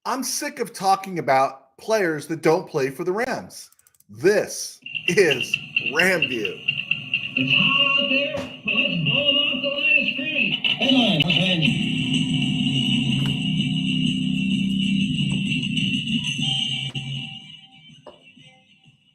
I'm sick of talking about players that don't play for the Rams. This is RamView. It's hot out there, but let's blow them off the line of scrimmage. Headline,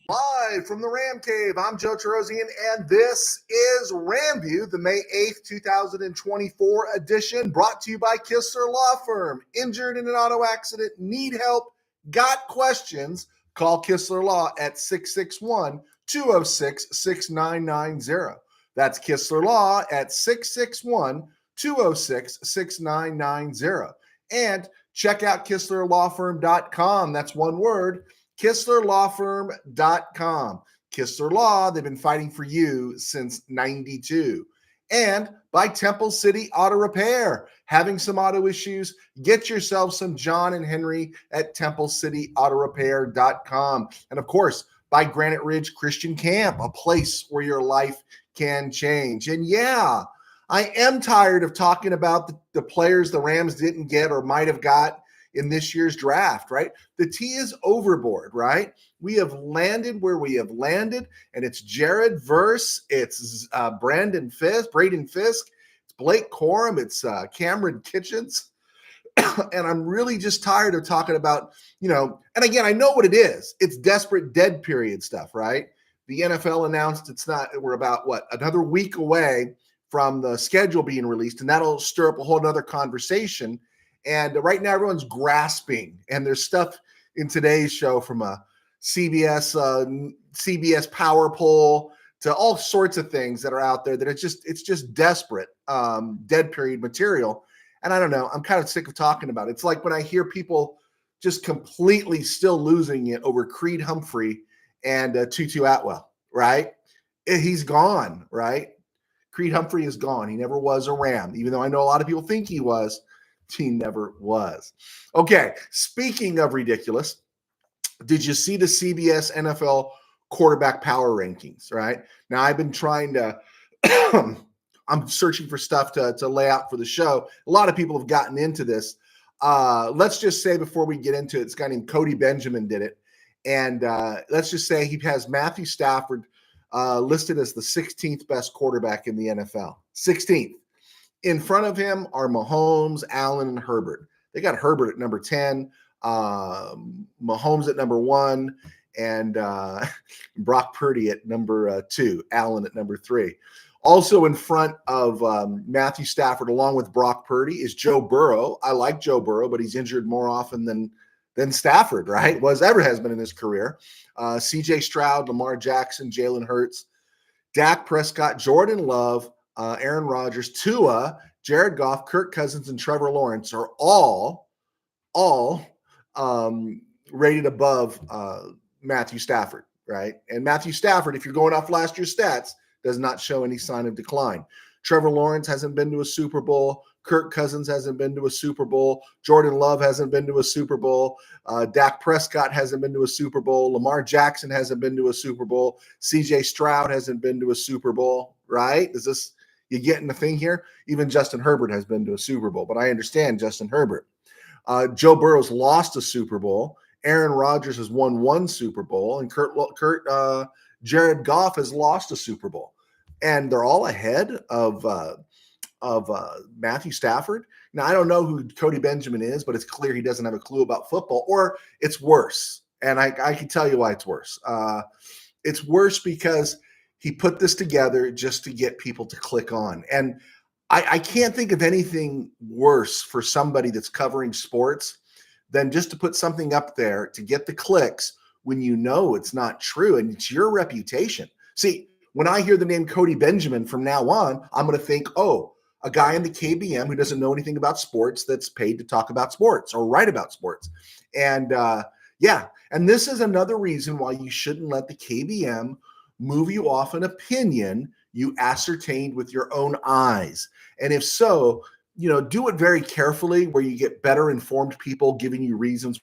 Live from the Ram Cave, I'm Joe Terosian, and this is RamView, the May 8th, 2024 edition, brought to you by Kistler Law Firm. Injured in an auto accident, need help, got questions? Call Kistler Law at 661-206-6990. That's Kistler Law at 661-206-6990. And check out KistlerLawFirm.com. That's one word. KistlerLawFirm.com. Kistler Law, they've been fighting for you since 92. And by Temple City Auto Repair. Having some auto issues? Get yourself some John and Henry at TempleCityAutoRepair.com. And of course, by Granite Ridge Christian Camp, a place where your life can change. And yeah, I am tired of talking about the players the Rams didn't get or might have got in this year's draft, right? The T is overboard, right? We have landed where we have landed, and it's Jared Verse, it's Braden Fisk, it's Blake Corum, it's Cameron Kitchens, and I'm really just tired of talking about, and again, I know what it is. It's desperate dead period stuff, right? The NFL announced we're about, another week away from the schedule being released, and that'll stir up a whole other conversation. And right now, everyone's grasping, and there's stuff in today's show from a CBS power poll to all sorts of things that are out there that it's just desperate, dead period material. And I don't know, I'm kind of sick of talking about it. It's like when I hear people just completely still losing it over Creed Humphrey and Tutu Atwell, right? He's gone, right? Creed Humphrey is gone. He never was a Ram, even though I know a lot of people think he was. He never was. Okay, speaking of ridiculous, did you see the CBS NFL quarterback power rankings, right? Now, I've been trying to I'm searching for stuff to lay out for the show. A lot of people have gotten into this. Let's just say before we get into it, this guy named Cody Benjamin did it. And let's just say he has Matthew Stafford listed as the 16th best quarterback in the NFL. 16th. In front of him are Mahomes, Allen, and Herbert. They got Herbert at number 10, Mahomes at number 1, and Brock Purdy at number 2, Allen at number 3. Also in front of Matthew Stafford, along with Brock Purdy, is Joe Burrow. I like Joe Burrow, but he's injured more often than Stafford, right? Ever has been in his career. C.J. Stroud, Lamar Jackson, Jalen Hurts, Dak Prescott, Jordan Love, Aaron Rodgers, Tua, Jared Goff, Kirk Cousins, and Trevor Lawrence are all rated above Matthew Stafford, right? And Matthew Stafford, if you're going off last year's stats, does not show any sign of decline. Trevor Lawrence hasn't been to a Super Bowl. Kirk Cousins hasn't been to a Super Bowl. Jordan Love hasn't been to a Super Bowl. Dak Prescott hasn't been to a Super Bowl. Lamar Jackson hasn't been to a Super Bowl. C.J. Stroud hasn't been to a Super Bowl, right? You getting the thing here? Even Justin Herbert has been to a Super Bowl, but I understand Justin Herbert. Joe Burrow's lost a Super Bowl. Aaron Rodgers has won one Super Bowl, and Jared Goff has lost a Super Bowl. And they're all ahead of Matthew Stafford. Now, I don't know who Cody Benjamin is, but it's clear he doesn't have a clue about football, or it's worse. And I can tell you why it's worse. It's worse because he put this together just to get people to click on. And I can't think of anything worse for somebody that's covering sports than just to put something up there to get the clicks when you know it's not true and it's your reputation. See, when I hear the name Cody Benjamin from now on, I'm going to think, oh, a guy in the KBM who doesn't know anything about sports that's paid to talk about sports or write about sports. And and this is another reason why you shouldn't let the KBM move you off an opinion you ascertained with your own eyes. And if so, do it very carefully where you get better informed people giving you reasons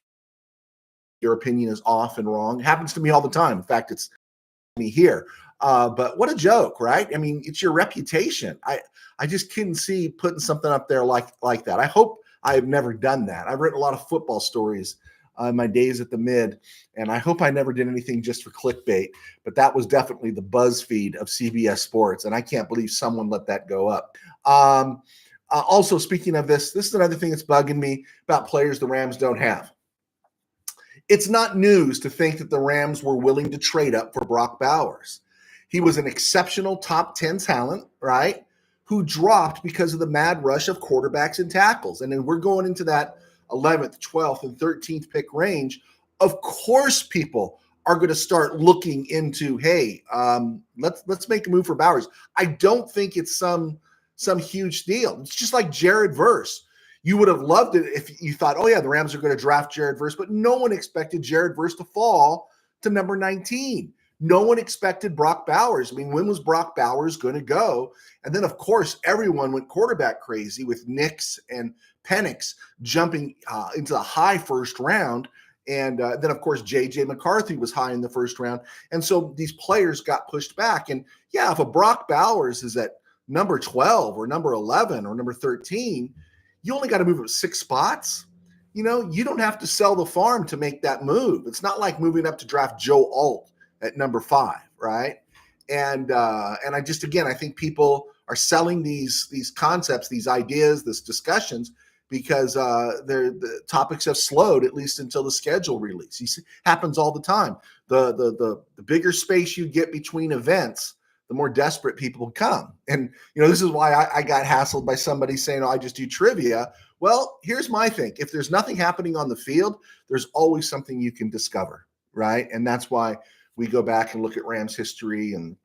your opinion is off and wrong. It happens to me all the time. In fact, it's me here. But what a joke, right? I mean, it's your reputation. I just couldn't see putting something up there like that. I hope I have never done that. I've written a lot of football stories in my days at the Mid, and I hope I never did anything just for clickbait, but that was definitely the BuzzFeed of CBS Sports, and I can't believe someone let that go up. Also, speaking of this is another thing that's bugging me about players the Rams don't have. It's not news to think that the Rams were willing to trade up for Brock Bowers. He was an exceptional top 10 talent, right? Who dropped because of the mad rush of quarterbacks and tackles. And then we're going into that 11th, 12th, and 13th pick range. Of course, people are going to start looking into, hey, let's make a move for Bowers. I don't think it's some huge deal. It's just like Jared Verse. You would have loved it if you thought, oh, yeah, the Rams are going to draft Jared Verse, but no one expected Jared Verse to fall to number 19. No one expected Brock Bowers. I mean, when was Brock Bowers going to go? And then, of course, everyone went quarterback crazy with Nix and Penix jumping into the high first round. And then, of course, J.J. McCarthy was high in the first round. And so these players got pushed back. And, yeah, if a Brock Bowers is at number 12 or number 11 or number 13, you only got to move up 6 spots. You know, you don't have to sell the farm to make that move. It's not like moving up to draft Joe Alt at number 5, right? And I just, again, I think people are selling these concepts, these ideas, these discussions because the topics have slowed, at least until the schedule release. It happens all the time. The bigger space you get between events, the more desperate people become. And, this is why I got hassled by somebody saying, oh, I just do trivia. Well, here's my thing. If there's nothing happening on the field, there's always something you can discover, right? And that's why we go back and look at Rams history and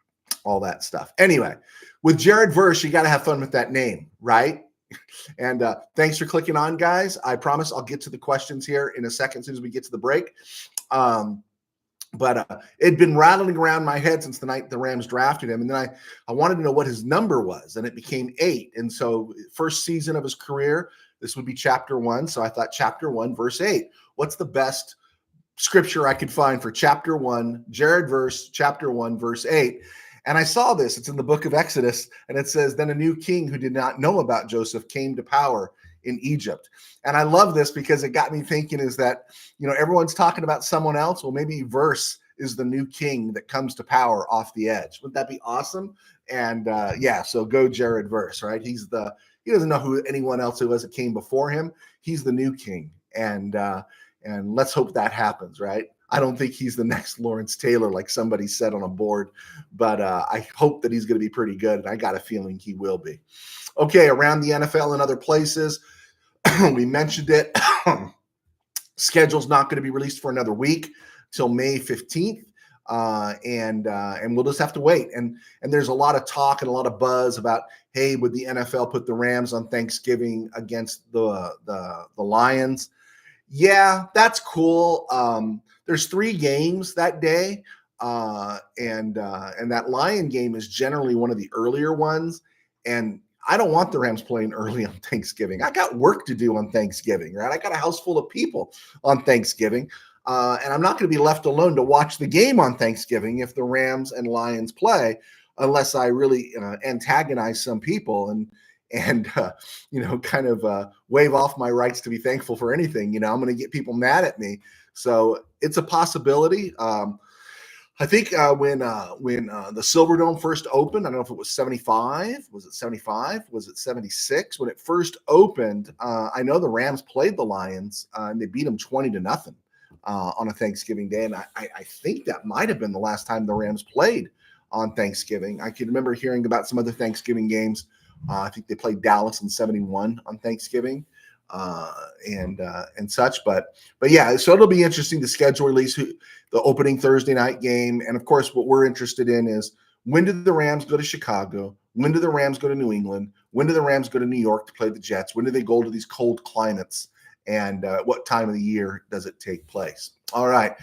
all that stuff. Anyway, with Jared Verse, you got to have fun with that name, right? And thanks for clicking on, guys. I promise I'll get to the questions here in a second as soon as we get to the break. But it'd been rattling around my head since the night the Rams drafted him. And then I wanted to know what his number was, and it became 8. And so first season of his career, this would be chapter 1. So I thought chapter 1, verse 8. What's the best scripture I could find for chapter 1, Jared Verse, chapter 1, verse 8? And I saw this. It's in the book of Exodus, and it says, then a new king who did not know about Joseph came to power in Egypt. And I love this because it got me thinking is that, everyone's talking about someone else. Well, maybe Verse is the new king that comes to power off the edge. Wouldn't that be awesome? And so go Jared Verse, right? He doesn't know who anyone else who came before him. He's the new king. And let's hope that happens, right? I don't think he's the next Lawrence Taylor, like somebody said on a board, but I hope that he's going to be pretty good, and I got a feeling he will be. Okay, around the NFL and other places, we mentioned it. Schedule's not going to be released for another week till May 15th, and we'll just have to wait. And there's a lot of talk and a lot of buzz about, hey, would the NFL put the Rams on Thanksgiving against the Lions? Yeah, that's cool. There's 3 games that day, and that Lion game is generally one of the earlier ones. And I don't want the Rams playing early on Thanksgiving. I got work to do on Thanksgiving, right? I got a house full of people on Thanksgiving, and I'm not going to be left alone to watch the game on Thanksgiving if the Rams and Lions play, unless I really antagonize some people and kind of wave off my rights to be thankful for anything. I'm going to get people mad at me. So it's a possibility. I think when the Silverdome first opened, I don't know if it was 75. Was it 75? Was it 76? When it first opened, I know the Rams played the Lions and they beat them 20-0 on a Thanksgiving day. And I think that might have been the last time the Rams played on Thanksgiving. I can remember hearing about some other Thanksgiving games. I think they played Dallas in 71 on Thanksgiving and such. But yeah, so it'll be interesting to schedule release the opening Thursday night game. And of course, what we're interested in is when do the Rams go to Chicago? When do the Rams go to New England? When do the Rams go to New York to play the Jets? When do they go to these cold climates? And what time of the year does it take place? All right.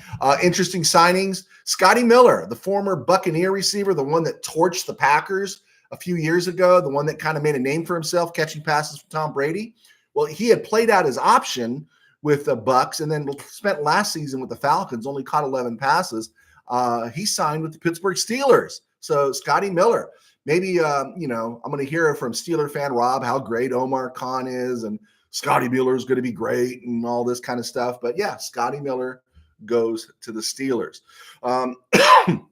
Interesting signings. Scotty Miller, the former Buccaneer receiver, the one that torched the Packers a few years ago, the one that kind of made a name for himself catching passes from Tom Brady. Well, he had played out his option with the Bucs and then spent last season with the Falcons, only caught 11 passes. He signed with the Pittsburgh Steelers. So Scotty Miller, maybe, I'm going to hear from Steeler fan Rob how great Omar Khan is and Scotty Miller is going to be great and all this kind of stuff. But yeah, Scotty Miller goes to the Steelers.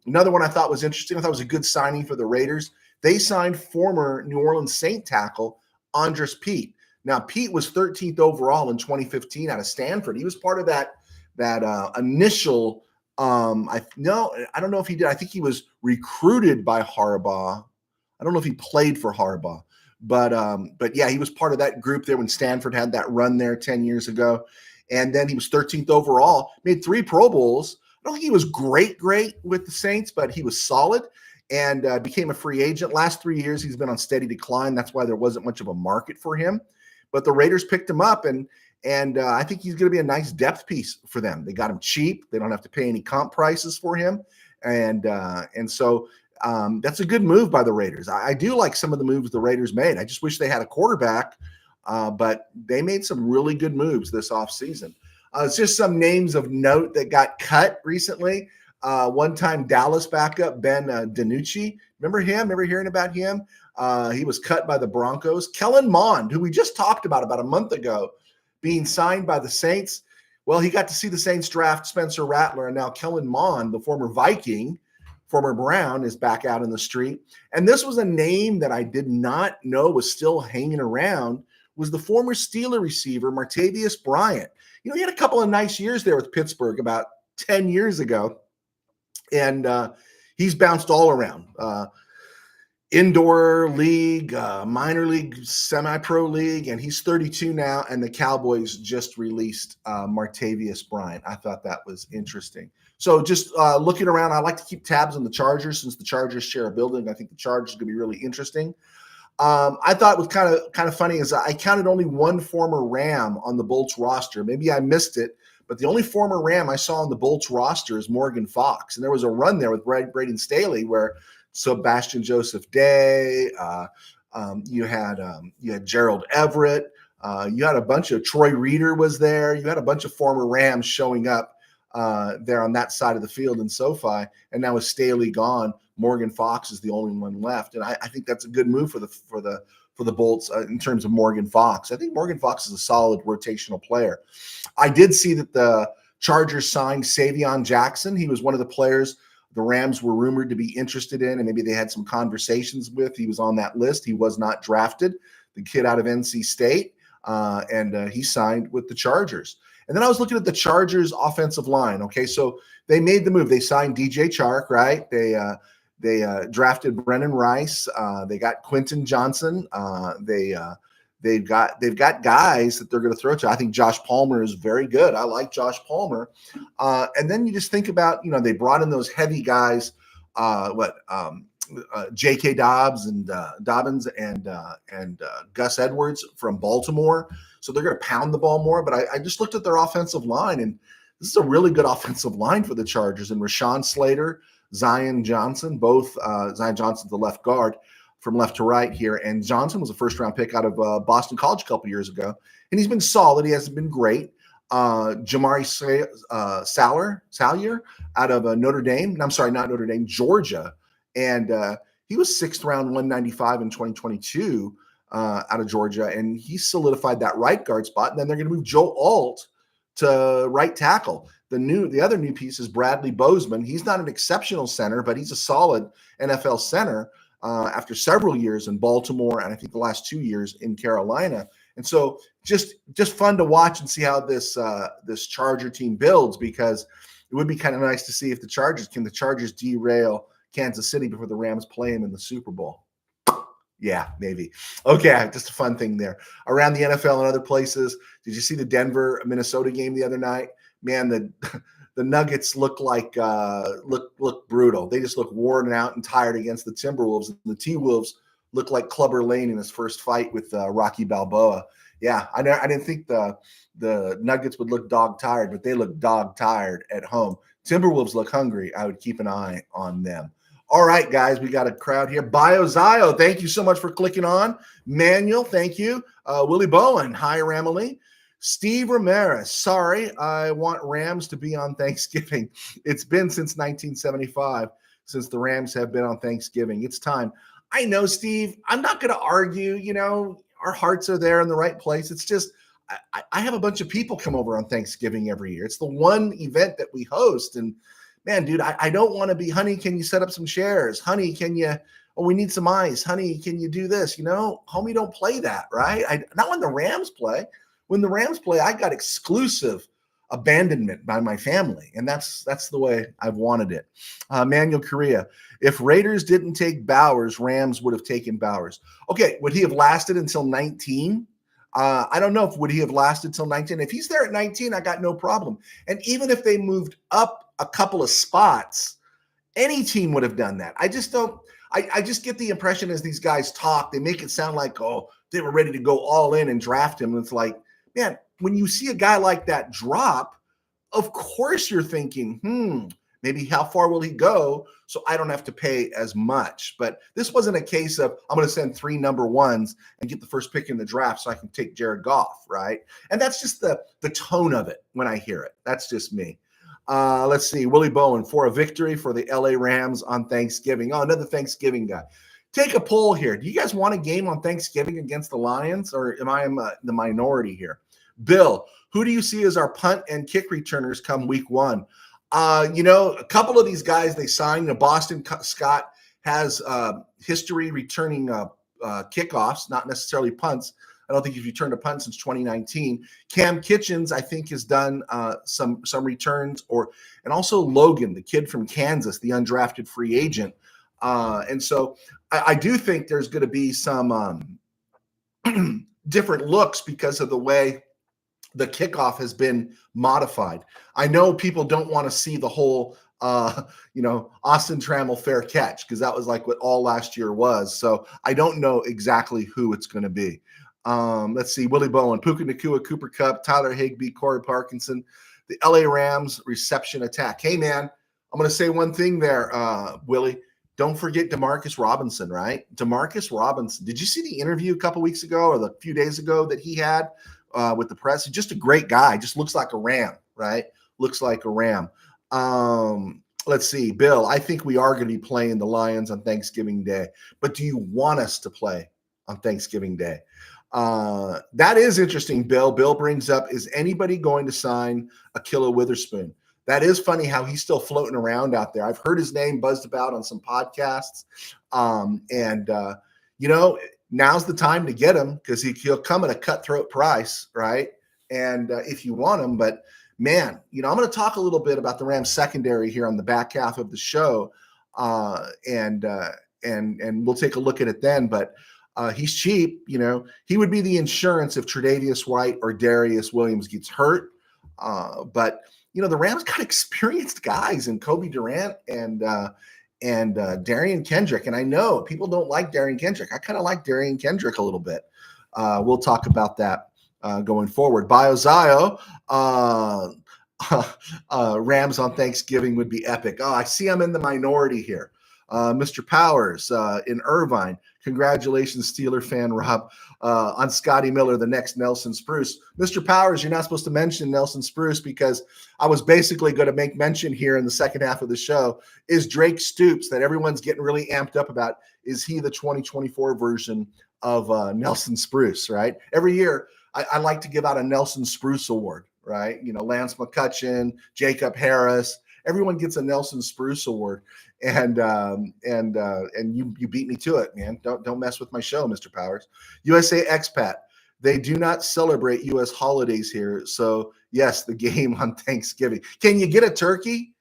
Another one I thought was interesting. I thought was a good signing for the Raiders. They signed former New Orleans Saint tackle Andres Pete. Now, Pete was 13th overall in 2015 out of Stanford. He was part of that initial. I don't know if he did. I think he was recruited by Harbaugh. I don't know if he played for Harbaugh, but yeah, he was part of that group there when Stanford had that run there 10 years ago. And then he was 13th overall, made 3 Pro Bowls. I don't think he was great with the Saints, but he was solid and became a free agent. Last 3 years, he's been on steady decline. That's why there wasn't much of a market for him. But the Raiders picked him up, and I think he's going to be a nice depth piece for them. They got him cheap. They don't have to pay any comp prices for him. And so that's a good move by the Raiders. I do like some of the moves the Raiders made. I just wish they had a quarterback, but they made some really good moves this offseason. It's just some names of note that got cut recently. One-time Dallas backup Ben DiNucci. Remember him? Remember hearing about him? He was cut by the Broncos. Kellen Mond, who we just talked about a month ago, being signed by the Saints. Well, he got to see the Saints draft Spencer Rattler, and now Kellen Mond, the former Viking, former Brown, is back out in the street. And this was a name that I did not know was still hanging around, was the former Steeler receiver, Martavius Bryant. He had a couple of nice years there with Pittsburgh about 10 years ago, and he's bounced all around. Indoor league, minor league, semi-pro league, and he's 32 now, and the Cowboys just released Martavius Bryant. I thought that was interesting. So just looking around, I like to keep tabs on the Chargers since the Chargers share a building. I think the Chargers are going to be really interesting. I thought it was kind of funny is I counted only one former Ram on the Bolts roster. Maybe I missed it, but the only former Ram I saw on the Bolts roster is Morgan Fox. And there was a run there with Braden Staley where Sebastian Joseph Day, you had Gerald Everett, you had a bunch of Troy Reeder was there. You had a bunch of former Rams showing up there on that side of the field in SoFi. And now with Staley gone, Morgan Fox is the only one left. And I think that's a good move for the Bolts in terms of Morgan Fox. I think Morgan Fox is a solid rotational player. I did see that the Chargers signed Savion Jackson. He was one of the players the Rams were rumored to be interested in, and maybe they had some conversations with. He was on that list. He was not drafted, the kid out of NC State, and he signed with the Chargers. And then I was looking at the Chargers offensive line. Okay, so they made the move. They signed DJ Chark, right? They drafted Brennan Rice. They got Quentin Johnson. They've got guys that they're going to throw to. I think Josh Palmer is very good. I like Josh Palmer. And then you just think about, they brought in those heavy guys, J.K. Dobbins and Gus Edwards from Baltimore. So they're going to pound the ball more. But I just looked at their offensive line, and this is a really good offensive line for the Chargers. And Rashawn Slater, Zion Johnson, both Zion Johnson's the left guard, from left to right here. And Johnson was a first-round pick out of Boston College a couple years ago. And he's been solid. He hasn't been great. Jamari Salyer out of Notre Dame. I'm sorry, not Notre Dame, Georgia. And he was 6th round, 195 in 2022 out of Georgia. And he solidified that right guard spot. And then they're going to move Joe Alt to right tackle. The other new piece is Bradley Bozeman. He's not an exceptional center, but he's a solid NFL center. After several years in Baltimore, and I think the last 2 years in Carolina. And so just fun to watch and see how this Charger team builds, because it would be kind of nice to see if the Chargers derail Kansas City before the Rams play them in the Super Bowl. Yeah, maybe. Okay, just a fun thing there. Around the NFL and other places, did you see the Denver-Minnesota game the other night? Man, the Nuggets look brutal. They just look worn out and tired against the Timberwolves. The T-Wolves look like Clubber Lang in his first fight with Rocky Balboa. Yeah, I didn't think the Nuggets would look dog tired, but they look dog tired at home. Timberwolves look hungry. I would keep an eye on them. All right, guys, we got a crowd here. BioZio, thank you so much for clicking on. Manuel, thank you. Willie Bowen, hi, Ramily. Steve Ramirez, sorry, I want Rams to be on Thanksgiving. It's been since 1975 since the Rams have been on Thanksgiving. It's time. I know, Steve, I'm not going to argue. Our hearts are there in the right place. It's just I have a bunch of people come over on Thanksgiving every year. It's the one event that we host. And man, dude, I don't want to be, honey, can you set up some chairs? Honey, can you, oh, we need some ice. Honey, can you do this? You know, homie, don't play that, right? Not when the Rams play. When the Rams play, I got exclusive abandonment by my family. And that's the way I've wanted it. Manuel Correa, if Raiders didn't take Bowers, Rams would have taken Bowers. Okay, would he have lasted until 19? I don't know if would he have lasted till 19. If he's there at 19, I got no problem. And even if they moved up a couple of spots, any team would have done that. I just don't. I just get the impression as these guys talk, they make it sound like, oh, they were ready to go all in and draft him. And it's like, man, when you see a guy like that drop, of course you're thinking, maybe how far will he go so I don't have to pay as much. But this wasn't a case of I'm going to send 3 number ones and get the first pick in the draft so I can take Jared Goff, right? And that's just the tone of it when I hear it. That's just me. Let's see. Willie Bowen, for a victory for the LA Rams on Thanksgiving. Oh, another Thanksgiving guy. Take a poll here. Do you guys want a game on Thanksgiving against the Lions, or am I in the minority here? Bill, who do you see as our punt and kick returners come week 1? A couple of these guys they signed. Boston Scott has history returning kickoffs, not necessarily punts. I don't think he's returned a punt since 2019. Cam Kitchens, I think, has done some returns, and also Logan, the kid from Kansas, the undrafted free agent. And so I do think there's going to be some different looks because of the way the kickoff has been modified. I know people don't want to see the whole, Austin Trammell fair catch, because that was like what all last year was. So I don't know exactly who it's going to be. Let's see. Willie Bowen, Puka Nacua, Cooper Kupp, Tyler Higbee, Corey Parkinson, the LA Rams reception attack. Hey, man, I'm going to say one thing there, Willie. Don't forget Demarcus Robinson, right? Demarcus Robinson. Did you see the interview a couple weeks ago or a few days ago that he had with the press? He's just a great guy. Just looks like a Ram, right? Looks like a Ram. Let's see. Bill, I think we are going to be playing the Lions on Thanksgiving Day. But do you want us to play on Thanksgiving Day? That is interesting, Bill. Bill brings up, is anybody going to sign Ahkello Witherspoon? That is funny how he's still floating around out there. I've heard his name buzzed about on some podcasts. Now's the time to get him because he'll come at a cutthroat price, right? And if you want him, but man, I'm going to talk a little bit about the Rams secondary here on the back half of the show. And we'll take a look at it then, but he's cheap. He would be the insurance if Tre'Davious White or Darius Williams gets hurt. But the Rams got experienced guys in Kobe Durant and Darian Kendrick. And I know people don't like Darian Kendrick. I kind of like Darian Kendrick a little bit. We'll talk about that going forward. Biozio, Rams on Thanksgiving would be epic. Oh, I see I'm in the minority here. Mr. Powers in Irvine. Congratulations, Steeler fan Rob, on Scotty Miller, the next Nelson Spruce. Mr. Powers, you're not supposed to mention Nelson Spruce because I was basically going to make mention here in the second half of the show. Is Drake Stoops, that everyone's getting really amped up about, is he the 2024 version of Nelson Spruce, right? Every year, I like to give out a Nelson Spruce award, right? Lance McCutcheon, Jacob Harris, everyone gets a Nelson Spruce award. And you beat me to it, man. Don't mess with my show, Mr. Powers. USA Expat. They do not celebrate U.S. holidays here. So yes, the game on Thanksgiving. Can you get a turkey?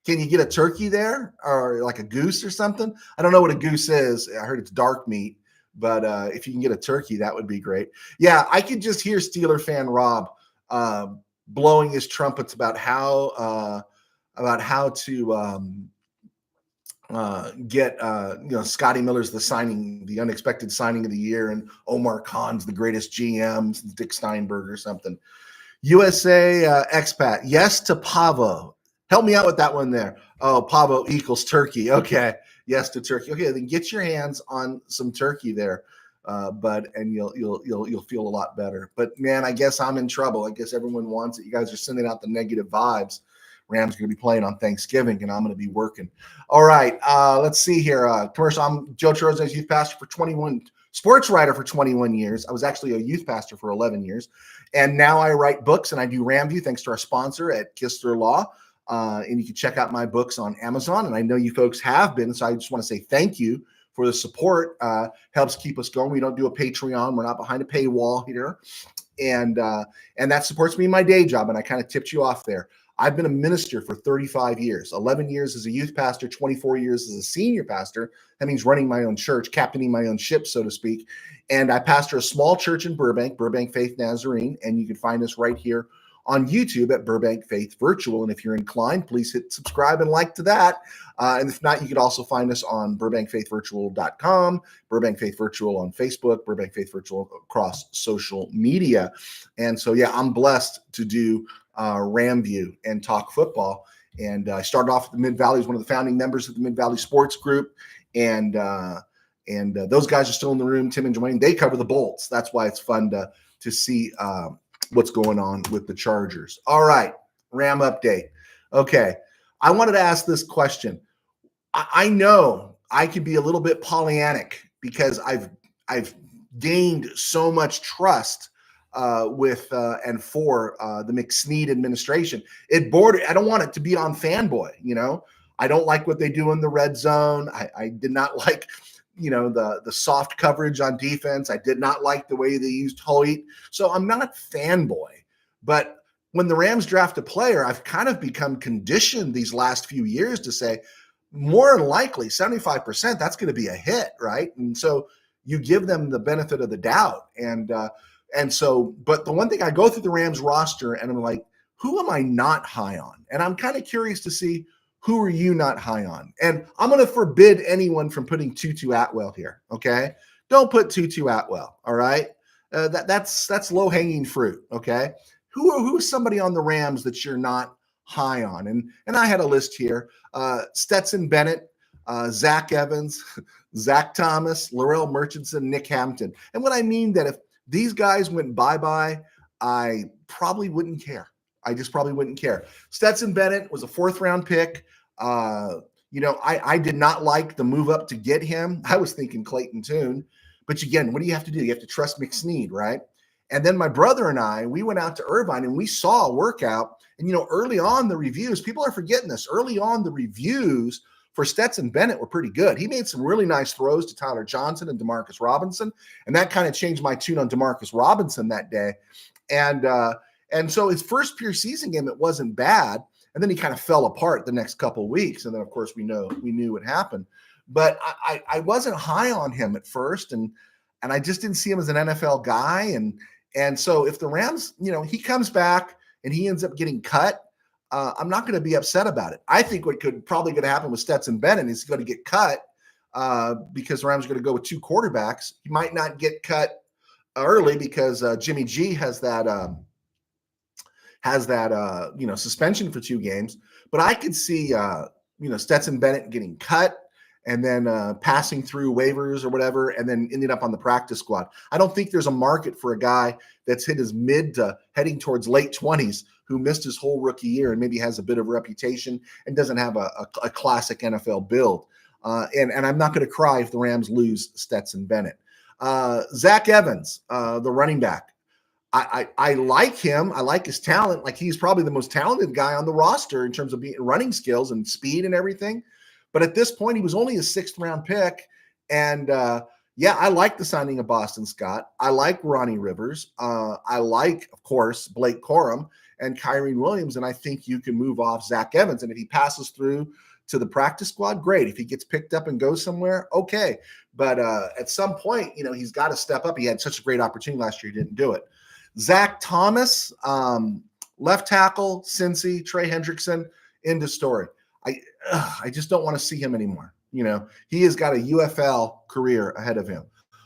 Can you get a turkey there, or like a goose or something? I don't know what a goose is. I heard it's dark meat, but if you can get a turkey, that would be great. Yeah, I could just hear Steeler fan Rob blowing his trumpets about how to get Scotty Miller's the unexpected signing of the year, and Omar Khan's the greatest GM, Dick Steinberg or something. USA expat, yes to Pavo. Help me out with that one there. Oh, Pavo equals turkey. Okay, yes to turkey. Okay, then get your hands on some turkey there, bud, and you'll feel a lot better. But man, I guess I'm in trouble. I guess everyone wants it. You guys are sending out the negative vibes. Rams going to be playing on Thanksgiving, and I'm going to be working. All right, let's see here. Commercial. I'm Joe Choroz's youth pastor for 21 sports writer for 21 years. I was actually a youth pastor for 11 years. And now I write books and I do RamView thanks to our sponsor at Kistler Law. And you can check out my books on Amazon. And I know you folks have been. So I just want to say thank you for the support. Helps keep us going. We don't do a Patreon. We're not behind a paywall here. And that supports me in my day job. And I kind of tipped you off there. I've been a minister for 35 years, 11 years as a youth pastor, 24 years as a senior pastor. That means running my own church, captaining my own ship, so to speak. And I pastor a small church in Burbank, Burbank Faith Nazarene. And you can find us right here on YouTube at Burbank Faith Virtual. And if you're inclined, please hit subscribe and like to that. And if not, you could also find us on burbankfaithvirtual.com, Burbank Faith Virtual on Facebook, Burbank Faith Virtual across social media. And so, yeah, I'm blessed to do RamView and talk football. And I started off at the Mid-Valley as one of the founding members of the Mid-Valley Sports Group. And those guys are still in the room, Tim and Dwayne. They cover the Bolts. That's why it's fun to see what's going on with the Chargers. All right, Ram update. Okay, I wanted to ask this question. I know I can be a little bit Pollyannic because I've gained so much trust with and for the McSnead administration. I don't want it to be on fanboy. I don't like what they do in the red zone. I did not like the soft coverage on defense. I did not like the way they used Hoyt. So I'm not fanboy. But when the Rams draft a player, I've kind of become conditioned these last few years to say, more than likely, 75%, that's going to be a hit, right? And so you give them the benefit of the doubt. And so, but the one thing, I go through the Rams roster and I'm like, who am I not high on? And I'm kind of curious to see, who are you not high on? And I'm going to forbid anyone from putting Tutu Atwell here, okay? Don't put Tutu Atwell, all right? That's low-hanging fruit, okay? Who is somebody on the Rams that you're not high on? And I had a list here. Stetson Bennett, Zach Evans, Zach Thomas, Laurel Murchison, Nick Hampton. And what I mean that if these guys went bye-bye, I probably wouldn't care. I just probably wouldn't care. Stetson Bennett was a 4th-round pick. I did not like the move up to get him. I was thinking Clayton Tune. But again, what do you have to do? You have to trust McSnead, right? And then my brother and I, we went out to Irvine and we saw a workout. And, early on the reviews, people are forgetting this. Early on the reviews for Stetson Bennett were pretty good. He made some really nice throws to Tyler Johnson and Demarcus Robinson. And that kind of changed my tune on Demarcus Robinson that day. And so his first pure season game, it wasn't bad. And then he kind of fell apart the next couple of weeks. And then, of course, we knew what happened. But I wasn't high on him at first. And I just didn't see him as an NFL guy. And so if the Rams, he comes back and he ends up getting cut, I'm not going to be upset about it. I think what probably going to happen with Stetson Bennett is he's going to get cut because the Rams are going to go with 2 quarterbacks. He might not get cut early because Jimmy G has that suspension for 2 games. But I could see Stetson Bennett getting cut and then passing through waivers or whatever, and then ending up on the practice squad. I don't think there's a market for a guy that's hit his mid to heading towards late 20s who missed his whole rookie year and maybe has a bit of a reputation and doesn't have a classic NFL build. And I'm not going to cry if the Rams lose Stetson Bennett. Zach Evans, the running back. I like him. I like his talent. Like, he's probably the most talented guy on the roster in terms of running skills and speed and everything. But at this point, he was only a 6th-round pick. And, I like the signing of Boston Scott. I like Ronnie Rivers. I like, of course, Blake Corum and Kyrene Williams. And I think you can move off Zach Evans. And if he passes through to the practice squad, great. If he gets picked up and goes somewhere, okay. But at some point, he's got to step up. He had such a great opportunity last year. He didn't do it. Zach Thomas, left tackle, Cincy, Trey Hendrickson, end of story. I just don't want to see him anymore. He has got a UFL career ahead of him.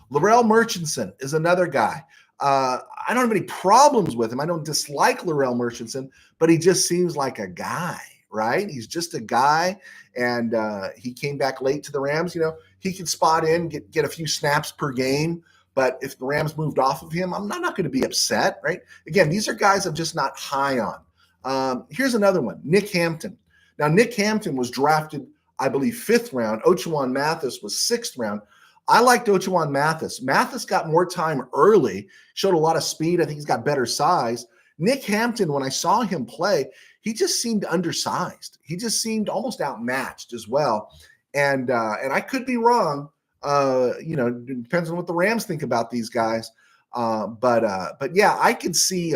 Laurel Murchison is another guy. I don't have any problems with him. I don't dislike Laurel Murchison, but he just seems like a guy, right? He's just a guy, and he came back late to the Rams. He could spot in, get a few snaps per game. But if the Rams moved off of him, I'm not going to be upset, right? Again, these are guys I'm just not high on. Here's another one, Nick Hampton. Now, Nick Hampton was drafted, I believe, 5th round. Ochawan Mathis was 6th round. I liked Ochawan Mathis. Mathis got more time early, showed a lot of speed. I think he's got better size. Nick Hampton, when I saw him play, he just seemed undersized. He just seemed almost outmatched as well. And I could be wrong. It depends on what the Rams think about these guys. But yeah, I could see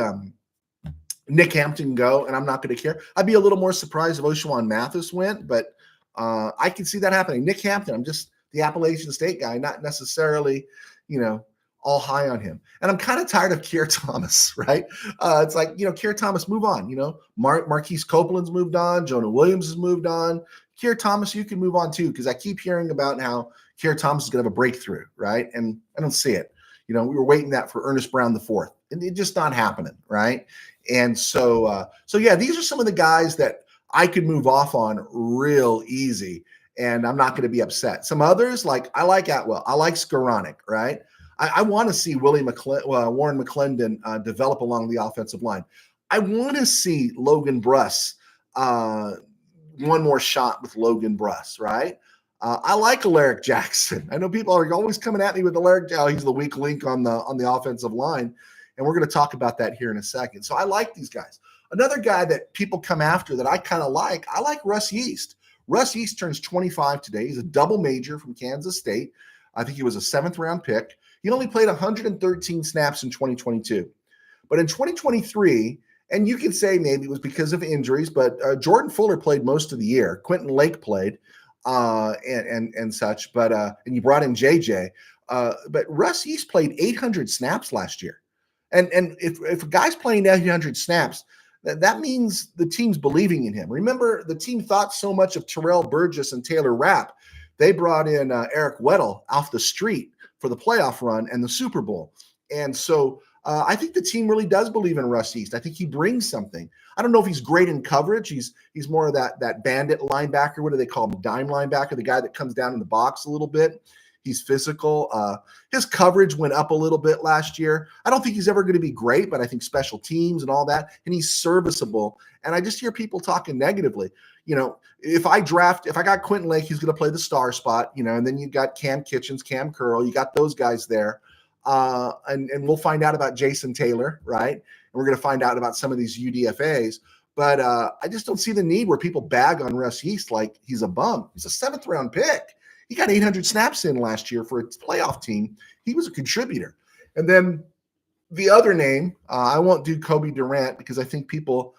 Nick Hampton go, and I'm not going to care. I'd be a little more surprised if Ochawan Mathis went, but I can see that happening. Nick Hampton, I'm just the Appalachian State guy, not necessarily, all high on him. And I'm kind of tired of Keir Thomas, right? It's like, Keir Thomas, move on. Marquise Copeland's moved on. Jonah Williams has moved on. Keir Thomas, you can move on too, because I keep hearing about how Keir Thomas is going to have a breakthrough, right? And I don't see it. We were waiting that for Ernest Brown IV, and it's just not happening, right? And so yeah, these are some of the guys that I could move off on real easy, and I'm not going to be upset. Some others, I like Atwell, I like Skoranek, right? I want to see Warren McClendon develop along the offensive line. I want to see Logan Bruss, one more shot with Logan Bruss, right? I like Alaric Jackson. I know people are always coming at me with Alaric. He's the weak link on the offensive line, and we're going to talk about that here in a second. So I like these guys. Another guy that people come after that I kind of like, I like Russ Yeast. Russ Yeast turns 25 today. He's a double major from Kansas State. I think he was a 7th-round pick. He only played 113 snaps in 2022. But in 2023, and you can say maybe it was because of injuries, but Jordan Fuller played most of the year. Quentin Lake played and such, but and you brought in JJ. But Russ Yeast played 800 snaps last year. And if a guy's playing 800 snaps, that means the team's believing in him. Remember, the team thought so much of Terrell Burgess and Taylor Rapp. They brought in Eric Weddle off the street for the playoff run and the Super Bowl. And so I think the team really does believe in Russ Yeast. I think he brings something. I don't know if he's great in coverage. He's more of that bandit linebacker. What do they call him? Dime linebacker, the guy that comes down in the box a little bit. He's physical. His coverage went up a little bit last year. I don't think he's ever going to be great, but I think special teams and all that, and he's serviceable. And I just hear people talking negatively. If I got Quentin Lake, he's going to play the star spot, and then you got Cam Kitchens, Cam Curl, you got those guys there. And we'll find out about Jason Taylor, right? And we're going to find out about some of these UDFAs. But I just don't see the need where people bag on Russ Yeast like he's a bum. He's a 7th-round pick. He got 800 snaps in last year for a playoff team. He was a contributor. And then the other name, I won't do Kobe Durant because I think people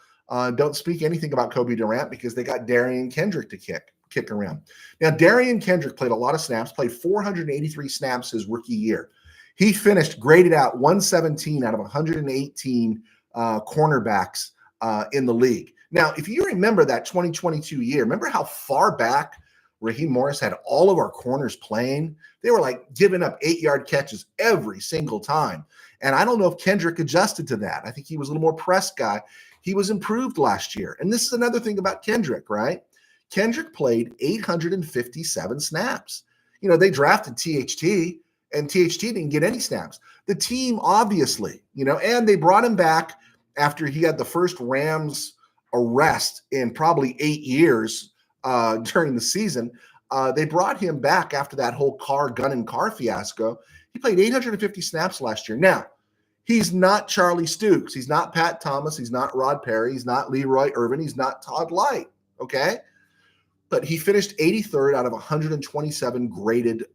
don't speak anything about Kobe Durant because they got Darian Kendrick to kick around. Now, Darian Kendrick played a lot of snaps, played 483 snaps his rookie year. He finished graded out 117 out of 118 cornerbacks in the league. Now, if you remember that 2022 year, remember how far back Raheem Morris had all of our corners playing? They were giving up 8-yard catches every single time. And I don't know if Kendrick adjusted to that. I think he was a little more press guy. He was improved last year. And this is another thing about Kendrick, right? Kendrick played 857 snaps. They drafted THT, and THT didn't get any snaps. The team, obviously, and they brought him back after he had the first Rams arrest in probably 8 years during the season. They brought him back after that whole gun and car fiasco. He played 850 snaps last year. Now, he's not Charlie Stooks. He's not Pat Thomas. He's not Rod Perry. He's not Leroy Irvin. He's not Todd Light, okay? But he finished 83rd out of 127 graded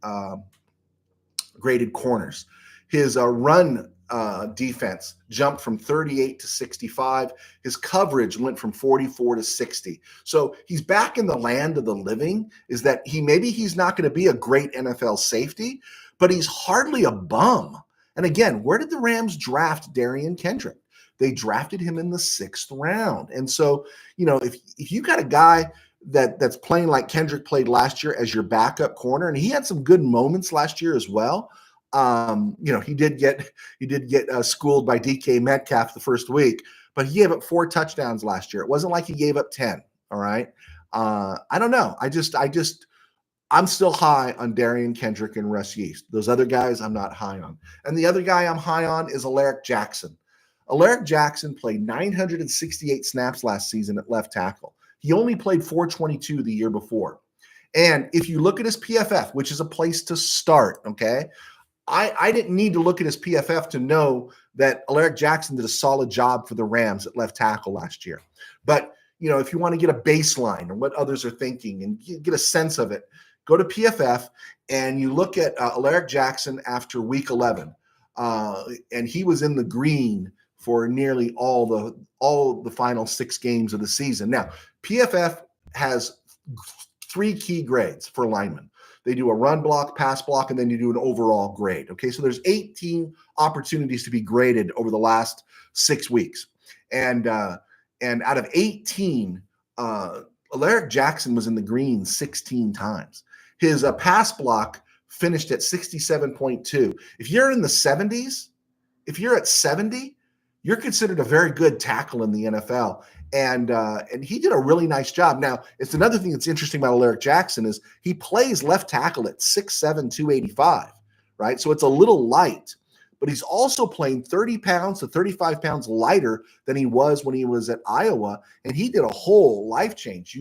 corners. His run defense jumped from 38 to 65. His coverage went from 44 to 60. So he's back in the land of the living. Is that he's not going to be a great NFL safety, but he's hardly a bum. And again, where did the Rams draft Darian Kendrick? They drafted him in the 6th round. And so, if you got a guy that's playing like Kendrick played last year as your backup corner, and he had some good moments last year as well. He did get schooled by DK Metcalf the first week, but he gave up 4 touchdowns last year. It wasn't like he gave up 10. All right. I don't know. I'm still high on Darian Kendrick and Russ Yeast. Those other guys I'm not high on. And the other guy I'm high on is Alaric Jackson. Alaric Jackson played 968 snaps last season at left tackle. He only played 422 the year before. And if you look at his PFF, which is a place to start, okay, I didn't need to look at his PFF to know that Alaric Jackson did a solid job for the Rams at left tackle last year. But, if you want to get a baseline and what others are thinking and get a sense of it, go to PFF and you look at Alaric Jackson after week 11. And he was in the green for nearly all the final 6 games of the season. Now, PFF has 3 key grades for linemen. They do a run block, pass block, and then you do an overall grade. Okay, so there's 18 opportunities to be graded over the last 6 weeks, and out of 18, Alaric Jackson was in the green 16 times. His pass block finished at 67.2. If you're in the 70s, if you're at 70, you're considered a very good tackle in the NFL. And he did a really nice job. Now, it's another thing that's interesting about Alaric Jackson is he plays left tackle at 6'7", 285, right? So it's a little light, but he's also playing 30 pounds to 35 pounds lighter than he was when he was at Iowa, and he did a whole life change.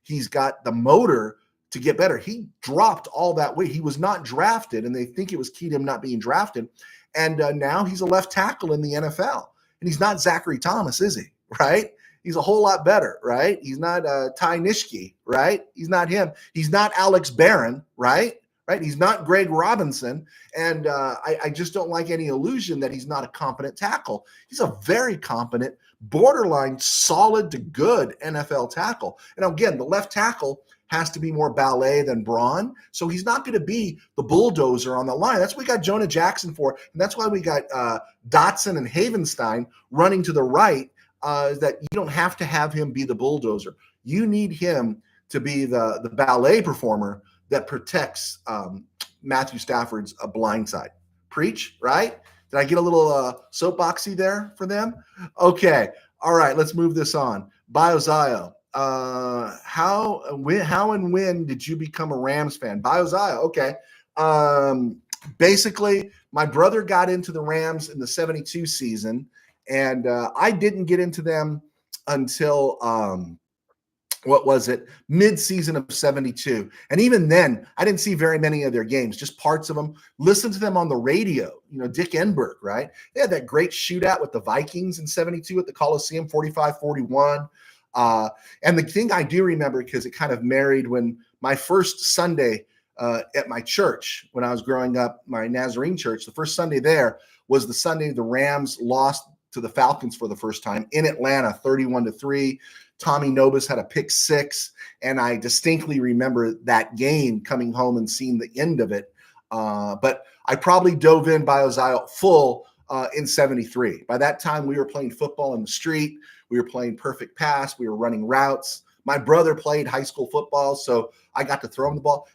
He's got the motor to get better. He dropped all that weight. He was not drafted, and they think it was key to him not being drafted, and now he's a left tackle in the NFL. And he's not Zachary Thomas, is he? Right? He's a whole lot better, right? He's not Ty Nishke, right? He's not him. He's not Alex Barron, right? He's not Greg Robinson. And I just don't like any illusion that he's not a competent tackle. He's a very competent, borderline solid to good NFL tackle. And again, the left tackle has to be more ballet than brawn. So he's not going to be the bulldozer on the line. That's what we got Jonah Jackson for. And that's why we got Dotson and Havenstein running to the right, is that you don't have to have him be the bulldozer. You need him to be the ballet performer that protects Matthew Stafford's blind side. Preach, right? Did I get a little soapboxy there for them? Okay. All right, let's move this on. Biozio. How and when did you become a Rams fan? Biozio, okay. Basically, my brother got into the Rams in the 72 season, and I didn't get into them until mid-season of 72. And even then, I didn't see very many of their games, just parts of them. Listen to them on the radio. Dick Enberg, right? They had that great shootout with the Vikings in 72 at the Coliseum, 45-41. And the thing I do remember, because it kind of married when my first Sunday at my church, when I was growing up, my Nazarene church, the first Sunday there was the Sunday the Rams lost to the Falcons for the first time in Atlanta, 31-3. Tommy Nobis had a pick 6, and I distinctly remember that game, coming home and seeing the end of it. But I probably dove in Biozio full in 73. By that time, we were playing football in the street. We were playing perfect pass. We were running routes. My brother played high school football, so I got to throw him the ball.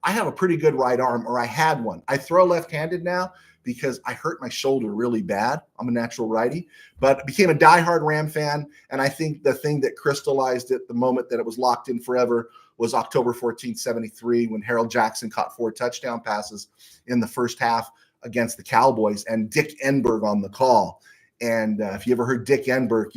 I have a pretty good right arm, or I had one. I throw left-handed now because I hurt my shoulder really bad. I'm a natural righty, but became a diehard Ram fan. And I think the thing that crystallized it, the moment that it was locked in forever, was October 14th, 73, when Harold Jackson caught 4 touchdown passes in the first half against the Cowboys, and Dick Enberg on the call. And if you ever heard Dick Enberg,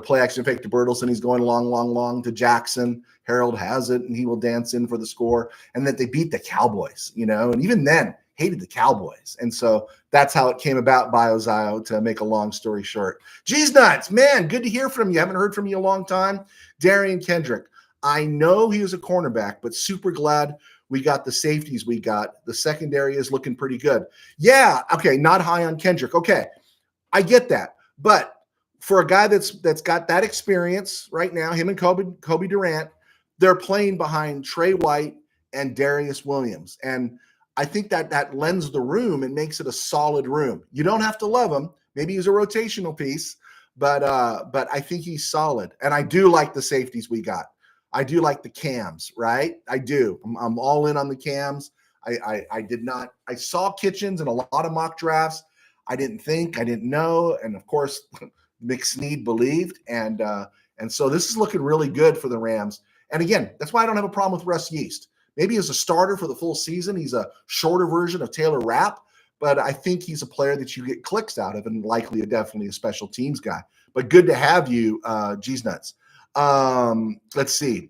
play action fake to Bertelsen, he's going long to Jackson. Harold has it, and he will dance in for the score. And that they beat the Cowboys, and even then hated the Cowboys. And so that's how it came about, Biozio, to make a long story short. Geez nuts, man, good to hear from you. Haven't heard from you a long time. Darian Kendrick. I know he was a cornerback, but super glad we got the safeties we got. The secondary is looking pretty good. Yeah, okay, not high on Kendrick. Okay, I get that. But for a guy that's got that experience right now, him and Kobe Durant, they're playing behind Trey White and Darius Williams. And I think that lends the room and makes it a solid room. You don't have to love him. Maybe he's a rotational piece, but I think he's solid. And I do like the safeties we got. I do like the cams, right? I do. I'm all in on the cams. I did not. I saw Kitchens in a lot of mock drafts. I didn't know. And of course, McSnead believed. And so this is looking really good for the Rams. And again, that's why I don't have a problem with Russ Yeast. Maybe as a starter for the full season, he's a shorter version of Taylor Rapp, but I think he's a player that you get clicks out of, and likely definitely a special teams guy. But good to have you, Geez Nuts. Let's see.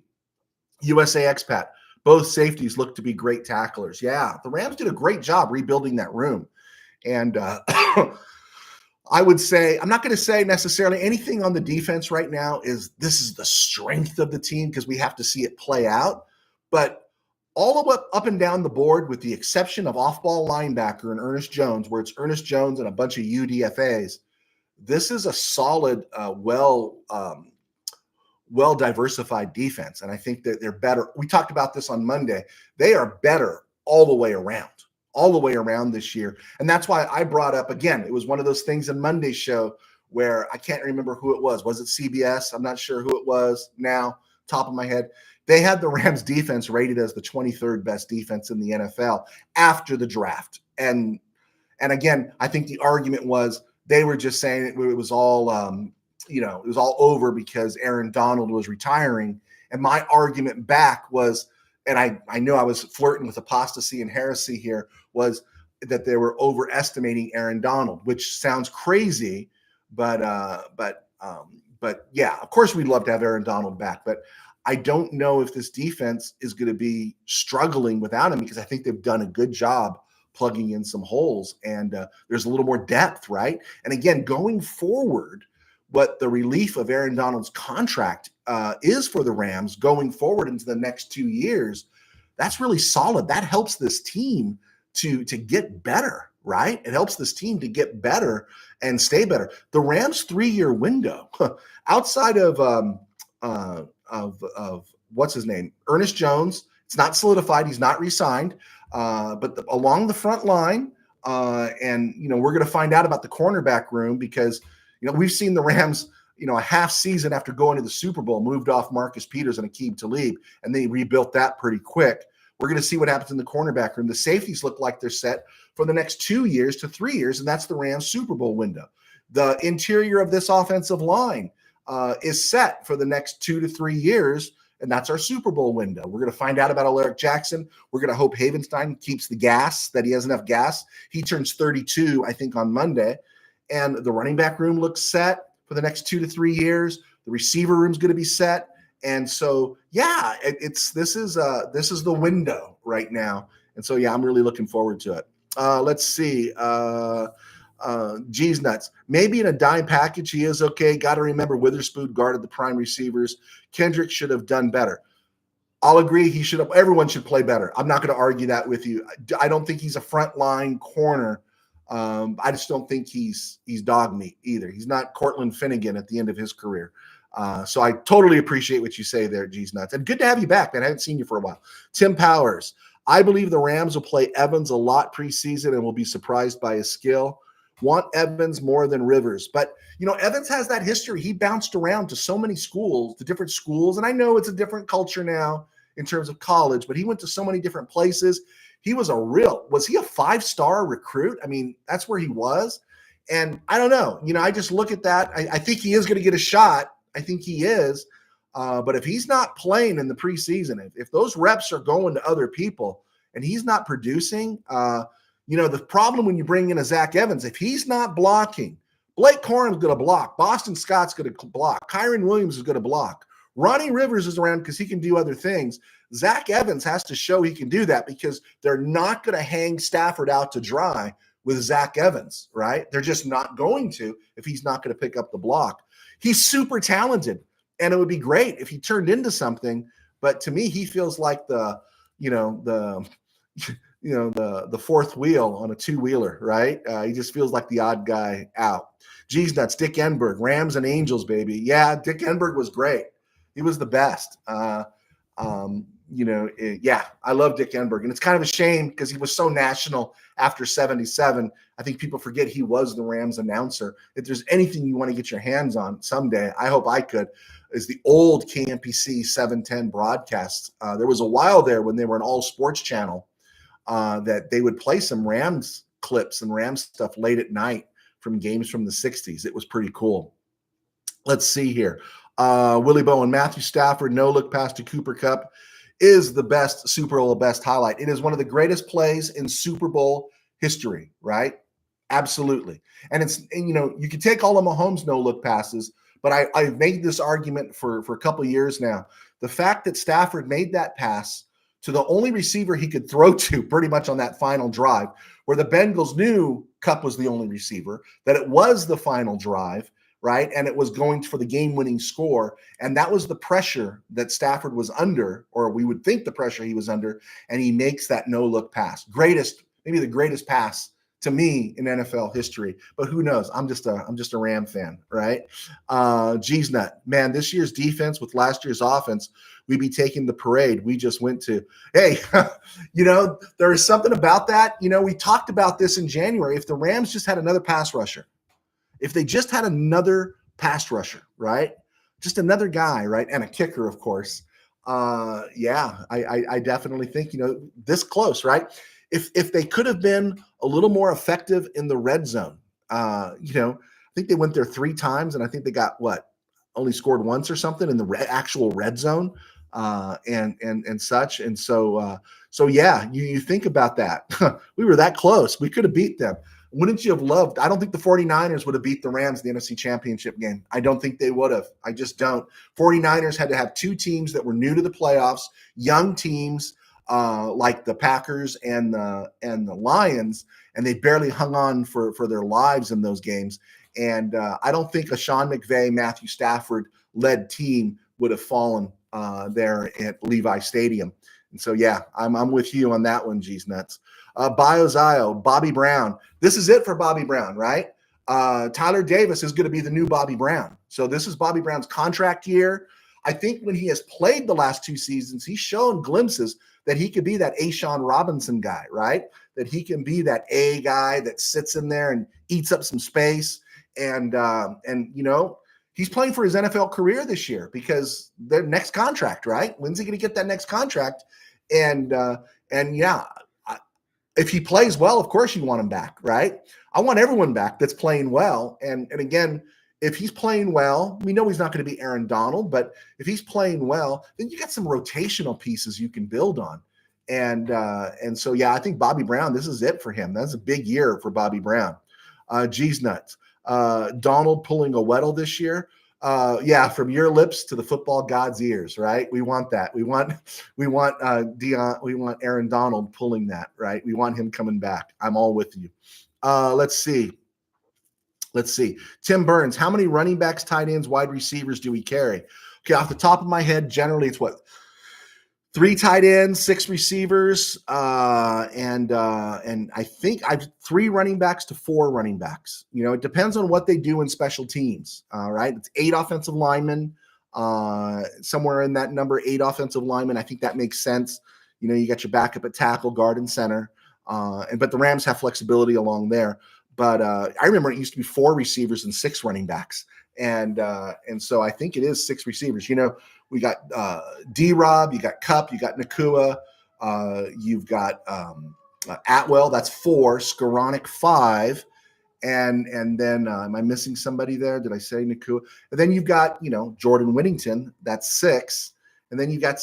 USA expat. Both safeties look to be great tacklers. Yeah, the Rams did a great job rebuilding that room. And I would say, I'm not going to say necessarily anything on the defense right now this is the strength of the team because we have to see it play out. But all of up and down the board, with the exception of off-ball linebacker and Ernest Jones, where it's Ernest Jones and a bunch of UDFAs, this is a solid, well diversified defense. And I think that they're better. We talked about this on Monday. They are better all the way around this year. And that's why I brought up, again, it was one of those things in Monday's show where I can't remember who it was. Was it CBS? I'm not sure who it was now, top of my head. They had the Rams defense rated as the 23rd best defense in the NFL after the draft. And again, I think the argument was they were just saying it was all, it was all over because Aaron Donald was retiring. And my argument back was, and I knew I was flirting with apostasy and heresy here, was that they were overestimating Aaron Donald, which sounds crazy, but yeah, of course we'd love to have Aaron Donald back, but I don't know if this defense is going to be struggling without him, because I think they've done a good job plugging in some holes, and there's a little more depth, right? And again, going forward, what the relief of Aaron Donald's contract is for the Rams going forward into the next 2 years, that's really solid. That helps this team to get better, right? It helps this team to get better and stay better. The Rams' 3-year window, outside of what's his name, Ernest Jones, it's not solidified. He's not re-signed, but along the front line, and we're going to find out about the cornerback room because we've seen the Rams, a half season after going to the Super Bowl, moved off Marcus Peters and Aqib Talib, and they rebuilt that pretty quick. We're going to see what happens in the cornerback room. The safeties look like they're set for the next 2 years to 3 years, and that's the Rams Super Bowl window. The interior of this offensive line is set for the next 2 to 3 years, and that's our Super Bowl window. We're going to find out about Alaric Jackson. We're going to hope Havenstein keeps the gas, that he has enough gas. He turns 32, I think, on Monday. And the running back room looks set for the next 2 to 3 years. The receiver room's going to be set. And so, yeah, this is the window right now. And so, yeah, I'm really looking forward to it. Let's see. G's nuts. Maybe in a dime package, he is okay. Got to remember Witherspoon guarded the prime receivers. Kendrick should have done better. I'll agree. Everyone should play better. I'm not going to argue that with you. I don't think he's a frontline corner. I just don't think he's dog meat either. He's not Cortland Finnegan at the end of his career. So I totally appreciate what you say there, G's nuts. And good to have you back, man. I haven't seen you for a while. Tim Powers. I believe the Rams will play Evans a lot preseason and will be surprised by his skill. Want Evans more than Rivers. But, Evans has that history. He bounced around to so many schools, to different schools. And I know it's a different culture now in terms of college, but he went to so many different places. He was was he a 5-star recruit? I mean, that's where he was. And I don't know. I just look at that. I think he is going to get a shot. I think he is. But if he's not playing in the preseason, if those reps are going to other people and he's not producing, the problem when you bring in a Zach Evans, if he's not blocking, Blake Corin's going to block. Boston Scott's going to block. Kyron Williams is going to block. Ronnie Rivers is around because he can do other things. Zach Evans has to show he can do that because they're not going to hang Stafford out to dry with Zach Evans, right? They're just not going to if he's not going to pick up the block. He's super talented, and it would be great if he turned into something. But to me, he feels like the fourth wheel on a two-wheeler, right? He just feels like the odd guy out. G's nuts. Dick Enberg, Rams and Angels, baby. Yeah, Dick Enberg was great. He was the best. Yeah, I love Dick Enberg. And it's kind of a shame because he was so national after 77. I think people forget he was the Rams announcer. If there's anything you want to get your hands on someday, I hope I could, is the old KMPC 710 broadcasts. There was a while there when they were an all sports channel that they would play some Rams clips and Rams stuff late at night from games from the 60s. It was pretty cool. Let's see here. Willie Bowen, Matthew Stafford, no look pass to Cooper Kupp is the best Super Bowl best highlight. It is one of the greatest plays in Super Bowl history, right? Absolutely. And you can take all of Mahomes no look passes, But I've made this argument for a couple of years now. The fact that Stafford made that pass to the only receiver he could throw to pretty much on that final drive, where the Bengals knew Kupp was the only receiver, that it was the final drive, right? And it was going for the game-winning score. And that was the pressure that Stafford was under, or we would think the pressure he was under, and he makes that no-look pass. Maybe the greatest pass to me in NFL history, but who knows? I'm just a Ram fan, right? G's nut, man. This year's defense with last year's offense, we'd be taking the parade. We just went to, hey, there is something about that. We talked about this in January. If the Rams just had another pass rusher, right? Just another guy, right, and a kicker, of course. I definitely think this close, right? If they could have been a little more effective in the red zone, I think they went there 3 times, and I think they got only scored once or something in the actual red zone, and such. And so yeah, you think about that. We were that close. We could have beat them. Wouldn't you have loved? I don't think the 49ers would have beat the Rams in the NFC Championship game. I don't think they would have. I just don't. 49ers had to have 2 teams that were new to the playoffs, young teams, like the Packers and the Lions, and they barely hung on for their lives in those games. And I don't think a Sean McVay, Matthew Stafford led team would have fallen there at Levi Stadium. And so, yeah, I'm with you on that one, G's nuts. Biozio, Bobby Brown. This is it for Bobby Brown, right? Tyler Davis is going to be the new Bobby Brown. So this is Bobby Brown's contract year. I think when he has played the last 2 seasons, he's shown glimpses that he could be that Ashawn Robinson guy, right? That he can be that A guy that sits in there and eats up some space. And he's playing for his NFL career this year because their next contract, right? When's he going to get that next contract? And yeah, if he plays well, of course you want him back, right? I want everyone back that's playing well. And again, if he's playing well, we know he's not going to be Aaron Donald, but if he's playing well, then you got some rotational pieces you can build on. And so, yeah, I think Bobby Brown, this is it for him. That's a big year for Bobby Brown. G's nuts. Donald pulling a Weddle this year. Yeah, from your lips to the football god's ears, right? We want that. We want Dion. We want Aaron Donald pulling that, right? We want him coming back. I'm all with you. Let's see. Tim Burns, how many running backs, tight ends, wide receivers do we carry? Okay, off the top of my head, generally it's 3 tight ends, 6 receivers, and I think I've 3 running backs to 4 running backs. It depends on what they do in special teams. Right, it's 8 offensive linemen, somewhere in that number, 8 offensive linemen. I think that makes sense. You got your backup at tackle, guard, and center, but the Rams have flexibility along there. But I remember it used to be 4 receivers and 6 running backs, and so I think it is 6 receivers. We got D-Rob, you got Kupp, you got Nakua, you've got Atwell, that's 4, Skoranek 5, and then am I missing somebody there? Did I say Nakua? And then you've got Jordan Whittington, that's 6, and then you got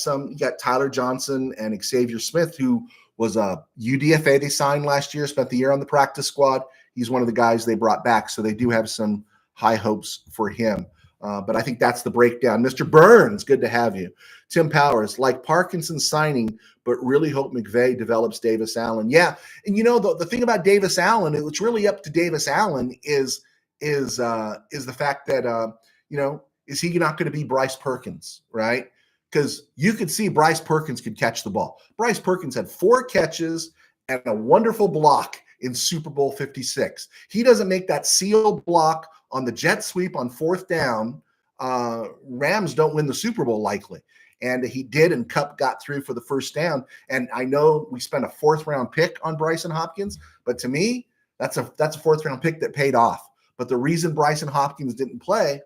Tyler Johnson and Xavier Smith, who was a UDFA they signed last year, spent the year on the practice squad. He's one of the guys they brought back, so they do have some high hopes for him. But I think that's the breakdown. Mr. Burns, good to have you. Tim Powers, like Parkinson's signing, but really hope McVay develops Davis Allen. Yeah, and the thing about Davis Allen, it's really up to Davis Allen is the fact that is he not going to be Bryce Perkins, right? Because you could see Bryce Perkins could catch the ball. Bryce Perkins had 4 catches and a wonderful block in Super Bowl 56. He doesn't make that seal block on the jet sweep on 4th down. Rams don't win the Super Bowl likely. And he did, and Kupp got through for the first down. And I know we spent a 4th round pick on Bryson Hopkins, but to me, that's a 4th round pick that paid off. But the reason Bryson Hopkins didn't play,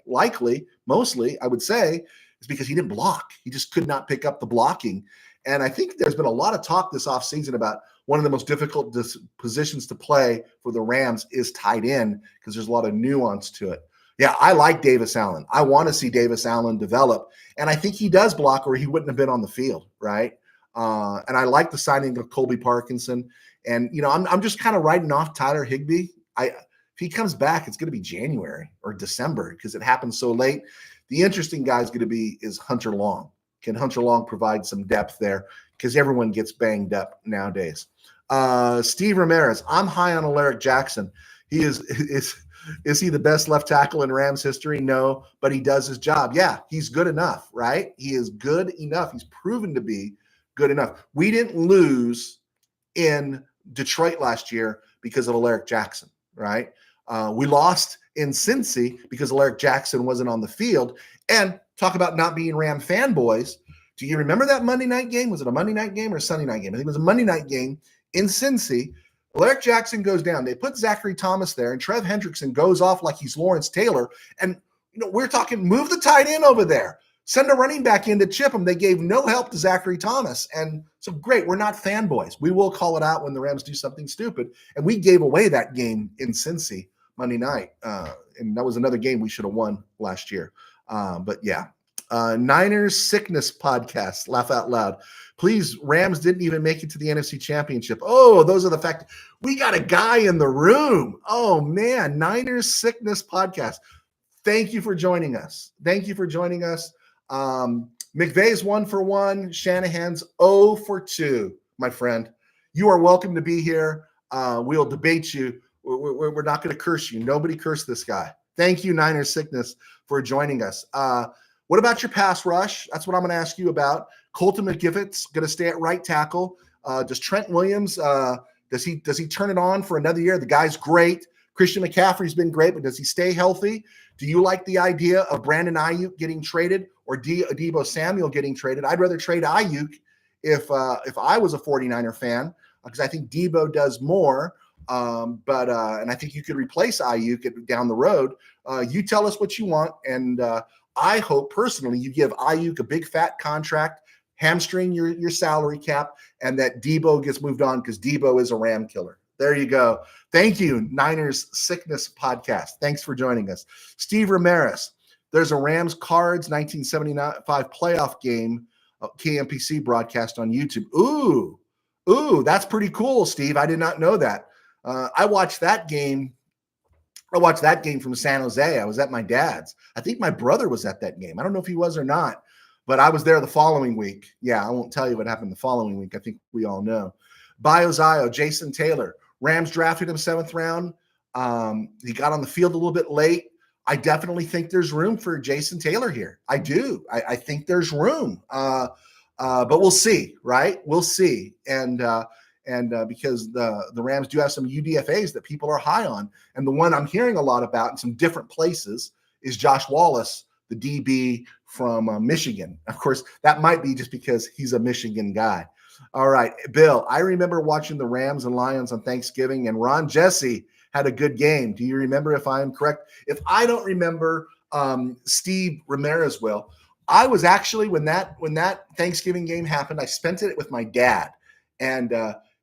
mostly, I would say, is because he didn't block. He just could not pick up the blocking. And I think there's been a lot of talk this offseason about one of the most difficult positions to play for the Rams is tight end because there's a lot of nuance to it. Yeah, I like Davis Allen. I want to see Davis Allen develop. And I think he does block or he wouldn't have been on the field, right? And I like the signing of Colby Parkinson. And, I'm just kind of writing off Tyler Higbee. If he comes back, it's going to be January or December because it happens so late. The interesting guy is Hunter Long. Can Hunter Long provide some depth there? Because everyone gets banged up nowadays. Steve Ramirez, I'm high on Alaric Jackson. Is he the best left tackle in Rams history? No, but he does his job. Yeah, he's good enough, right? He is good enough. He's proven to be good enough. We didn't lose in Detroit last year because of Alaric Jackson, right? We lost in Cincy because Alaric Jackson wasn't on the field. And talk about not being Ram fanboys. Do you remember that Monday night game? Was it a Monday night game or a Sunday night game? I think it was a Monday night game in Cincy. Alaric Jackson goes down. They put Zachary Thomas there, and Trev Hendrickson goes off like he's Lawrence Taylor. And we're talking, move the tight end over there. Send a running back in to chip him. They gave no help to Zachary Thomas. And so, great, we're not fanboys. We will call it out when the Rams do something stupid. And we gave away that game in Cincy Monday night. And that was another game we should have won last year. But yeah. Niners Sickness Podcast, laugh out loud. Please, Rams didn't even make it to the NFC Championship. Oh, those are the facts. We got a guy in the room. Oh, man. Niners Sickness Podcast. Thank you for joining us. McVay's 1 for 1. Shanahan's 0 for 2, my friend. You are welcome to be here. We'll debate you. We're not going to curse you. Nobody cursed this guy. Thank you, Niners Sickness, for joining us. What about your pass rush? That's what I'm going to ask you about. Colton McGiffort's going to stay at right tackle. Does Trent Williams, does he turn it on for another year? The guy's great. Christian McCaffrey's been great, but does he stay healthy? Do you like the idea of Brandon Ayuk getting traded or Deebo Samuel getting traded? I'd rather trade Ayuk if I was a 49er fan because I think Deebo does more. And I think you could replace Ayuk down the road. You tell us what you want, and I hope personally you give Ayuk a big fat contract, hamstring your salary cap, and that Deebo gets moved on because Deebo is a Ram killer. There you go. Thank you, Niners Sickness Podcast. Thanks for joining us. Steve Ramirez, there's a Rams Cards 1975 playoff game KMPC broadcast on YouTube. Ooh, that's pretty cool, Steve. I did not know that. I watched that game from San Jose. I was at my dad's. I think my brother was at that game. I don't know if he was or not, but I was there the following week. Yeah, I won't tell you what happened the following week. I think we all know. Biozayo, Jason Taylor. Rams drafted him 7th round. He got on the field a little bit late. I definitely think there's room for Jason Taylor here. I do. I think there's room. But we'll see, right? We'll see. And because the Rams do have some UDFAs that people are high on. And the one I'm hearing a lot about in some different places is Josh Wallace, the DB from Michigan. Of course, that might be just because he's a Michigan guy. All right, Bill, I remember watching the Rams and Lions on Thanksgiving, and Ron Jesse had a good game. Do you remember, if I'm correct? If I don't remember, Steve Ramirez will. I was actually, when that Thanksgiving game happened, I spent it with my dad. And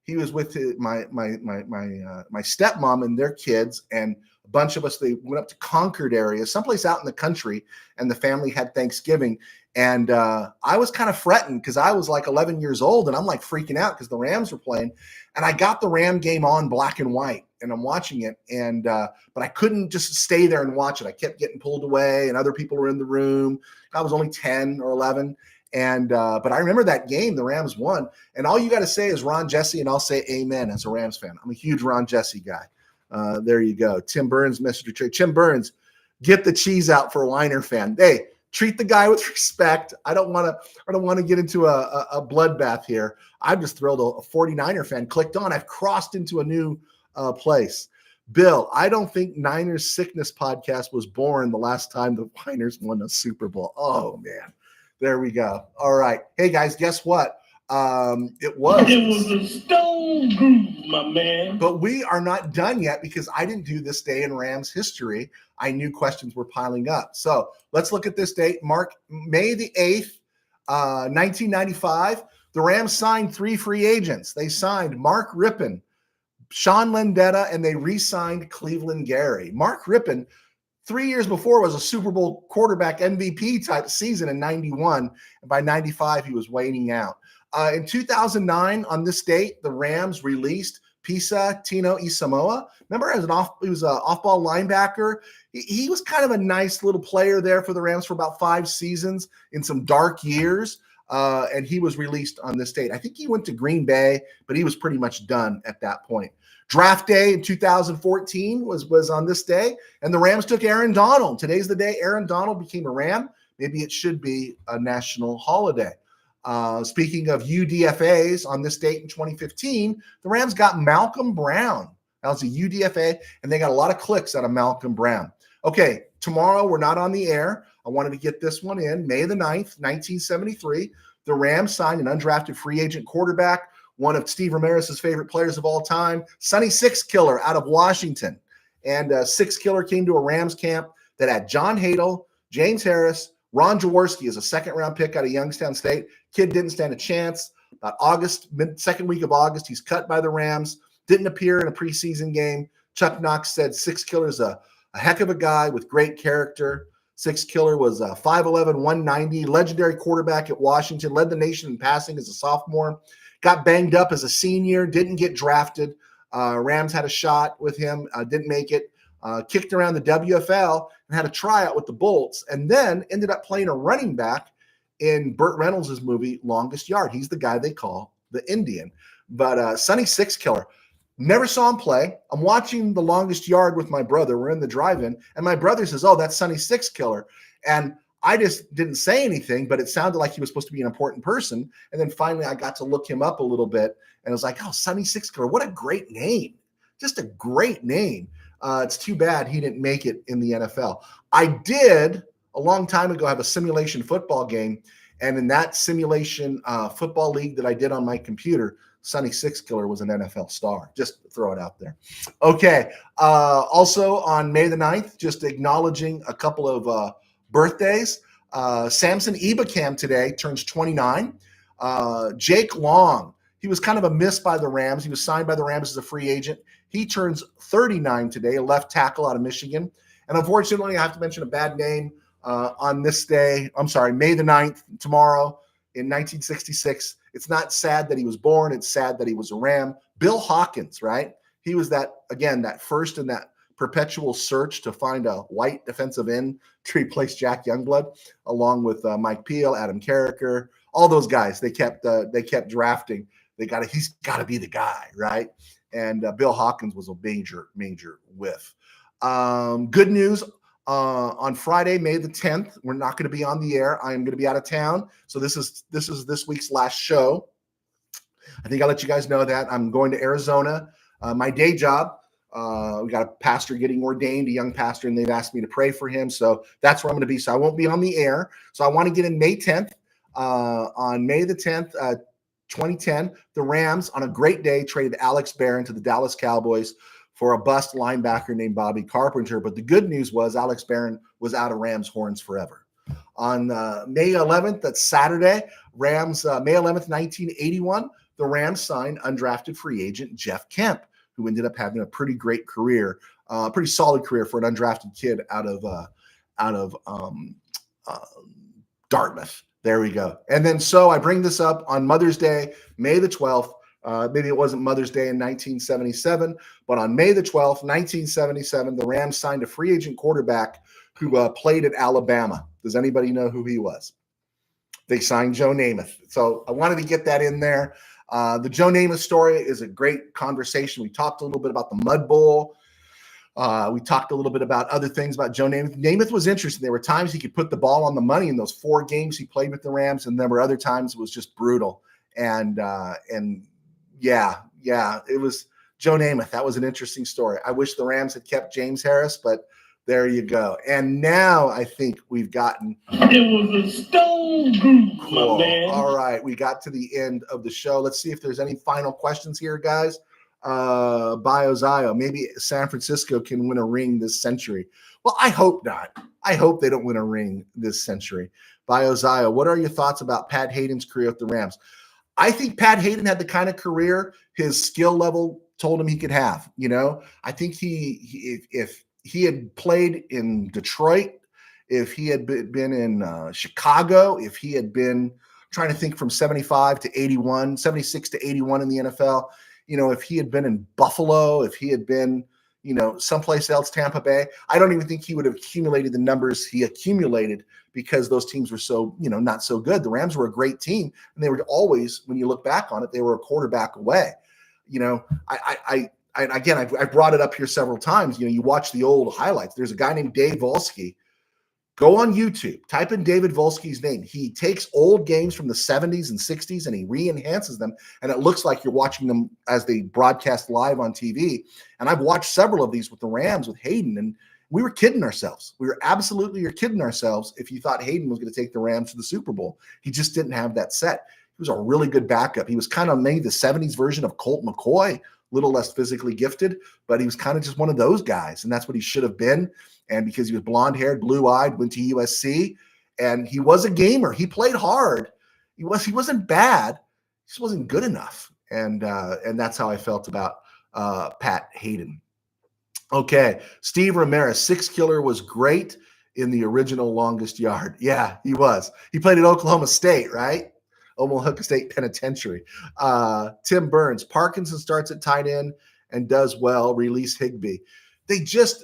he was with my stepmom and their kids, and a bunch of us. They went up to Concord area, someplace out in the country, and the family had Thanksgiving. And I was kind of fretting because I was like 11 years old, and I'm like freaking out because the Rams were playing. And I got the Ram game on black and white, and I'm watching it. And but I couldn't just stay there and watch it. I kept getting pulled away, and other people were in the room. I was only 10 or 11. And but I remember that game, the Rams won. And all you got to say is Ron Jesse, and I'll say amen as a Rams fan. I'm a huge Ron Jesse guy. There you go. Tim Burns, Mr. Trade. Tim Burns, get the cheese out for a Weiner fan. Hey, treat the guy with respect. I don't want to get into a bloodbath here. I'm just thrilled a 49er fan clicked on. I've crossed into a new place. Bill, I don't think Niners Sickness Podcast was born the last time the Niners won a Super Bowl. Oh, man. There we go. All right. Hey, guys, guess what? It was a stone groove, my man. But we are not done yet because I didn't do this day in Rams history. I knew questions were piling up. So let's look at this date. May the 8th, 1995. The Rams signed 3 free agents. They signed Mark Rippon, Sean Landeta, and they re-signed Cleveland Gary. Mark Rippon, 3 years before, was a Super Bowl quarterback MVP type season in 91. And by 95, he was waiting out. In 2009, on this date, the Rams released Pisa Tino Isamoa. Remember, he was an off-ball linebacker. He was kind of a nice little player there for the Rams for about 5 seasons in some dark years. And he was released on this date. I think he went to Green Bay, but he was pretty much done at that point. Draft day in 2014 was on this day, and the Rams took Aaron Donald. Today's the day Aaron Donald became a Ram. Maybe it should be a national holiday. Speaking of UDFAs, on this date in 2015, the Rams got Malcolm Brown. That was a UDFA, and they got a lot of clicks out of Malcolm Brown. Okay, tomorrow we're not on the air. I wanted to get this one in. May the 9th, 1973, the Rams signed an undrafted free agent quarterback, one of Steve Ramirez's favorite players of all time, Sonny Sixkiller out of Washington. And Sixkiller came to a Rams camp that had John Hadle, James Harris, Ron Jaworski as a second-round pick out of Youngstown State. Kid didn't stand a chance. About second week of August, he's cut by the Rams. Didn't appear in a preseason game. Chuck Knox said Sixkiller's a heck of a guy with great character. Sixkiller was 5'11", 190, legendary quarterback at Washington, led the nation in passing as a sophomore. Got banged up as a senior, didn't get drafted. Rams had a shot with him, didn't make it. Kicked around the WFL and had a tryout with the Bolts, and then ended up playing a running back in Burt Reynolds' movie Longest Yard. He's the guy they call the Indian. But Sonny Sixkiller, never saw him play. I'm watching The Longest Yard with my brother. We're in the drive-in, and my brother says, "Oh, that's Sonny Sixkiller." And I just didn't say anything, but it sounded like he was supposed to be an important person. And then finally I got to look him up a little bit, and I was like, oh, Sonny Sixkiller, what a great name. Just a great name. It's too bad he didn't make it in the NFL. I did, a long time ago, have a simulation football game, and in that simulation football league that I did on my computer, Sonny Sixkiller was an NFL star. Just throw it out there. Okay. Also on May the 9th, just acknowledging a couple of birthdays. Samson Ebukam today turns 29. Jake Long, he was kind of a miss by the Rams. He was signed by the Rams as a free agent. He turns 39 today, a left tackle out of Michigan. And unfortunately, I have to mention a bad name on this day. I'm sorry, May the 9th, tomorrow in 1966. It's not sad that he was born. It's sad that he was a Ram. Bill Hawkins, right? He was that first in that perpetual search to find a white defensive end to replace Jack Youngblood, along with Mike Peel, Adam Carricker, all those guys. They kept drafting. He's got to be the guy, right? And Bill Hawkins was a major whiff. Good news. On Friday, May the 10th, we're not going to be on the air. I am going to be out of town. So this is this week's last show. I think I'll let you guys know that. I'm going to Arizona. My day job, we got a pastor getting ordained, a young pastor, and they've asked me to pray for him. So that's where I'm going to be. So I won't be on the air. So I want to get in May 10th. On May the 10th, 2010, the Rams, on a great day, traded Alex Barron to the Dallas Cowboys for a bust linebacker named Bobby Carpenter. But the good news was Alex Barron was out of Rams horns forever. On May 11th, that's Saturday, May 11th, 1981, the Rams signed undrafted free agent Jeff Kemp, who ended up having a pretty great career, pretty solid career for an undrafted kid out of Dartmouth. There we go. And then so I bring this up on Mother's Day, May the 12th. Maybe it wasn't Mother's Day in 1977, but on May the 12th, 1977, the Rams signed a free agent quarterback who played at Alabama. Does anybody know who he was? They signed Joe Namath. So I wanted to get that in there. The Joe Namath story is a great conversation. We talked a little bit about the Mud Bowl. We talked a little bit about other things about Joe Namath. Namath was interesting. There were times he could put the ball on the money in those 4 games he played with the Rams, and there were other times it was just brutal. And yeah, it was Joe Namath. That was an interesting story. I wish the Rams had kept James Harris, but there you go. And now I think we've gotten It was a stone group, cool. my man. All right, we got to the end of the show. Let's see if there's any final questions here, guys. Biozio, maybe San Francisco can win a ring this century. Well, I hope not. I hope they don't win a ring this century. Biozio, what are your thoughts about Pat Hayden's career with the Rams? I think Pat Hayden had the kind of career his skill level told him he could have. You know, I think if he had played in Detroit, if he had been in Chicago, if he had been trying to think from 75 to 81, 76 to 81 in the NFL, if he had been in Buffalo, if he had been, someplace else, Tampa Bay, I don't even think he would have accumulated the numbers he accumulated because those teams were so, not so good. The Rams were a great team, and they were always, when you look back on it, they were a quarterback away. I brought it up here several times. You watch the old highlights. There's a guy named Dave Volsky. Go on YouTube, type in David Volsky's name. He takes old games from the 70s and 60s and he re-enhances them, and it looks like you're watching them as they broadcast live on TV. And I've watched several of these with the Rams with Hayden, and we were kidding ourselves. We were absolutely kidding ourselves if you thought Hayden was going to take the Rams to the Super Bowl. He just didn't have that set. He was a really good backup. He was kind of maybe the 70s version of Colt McCoy, a little less physically gifted, but he was kind of just one of those guys, and that's what he should have been. And because he was blonde-haired, blue-eyed, went to USC, and he was a gamer. He played hard. He wasn't bad. He just wasn't good enough. And that's how I felt about Pat Hayden. Okay, Steve Ramirez, Sixkiller was great in the original Longest Yard. Yeah, he was. He played at Oklahoma State, right? Oklahoma State Penitentiary. Tim Burns, Parkinson starts at tight end and does well. Release Higbee. They just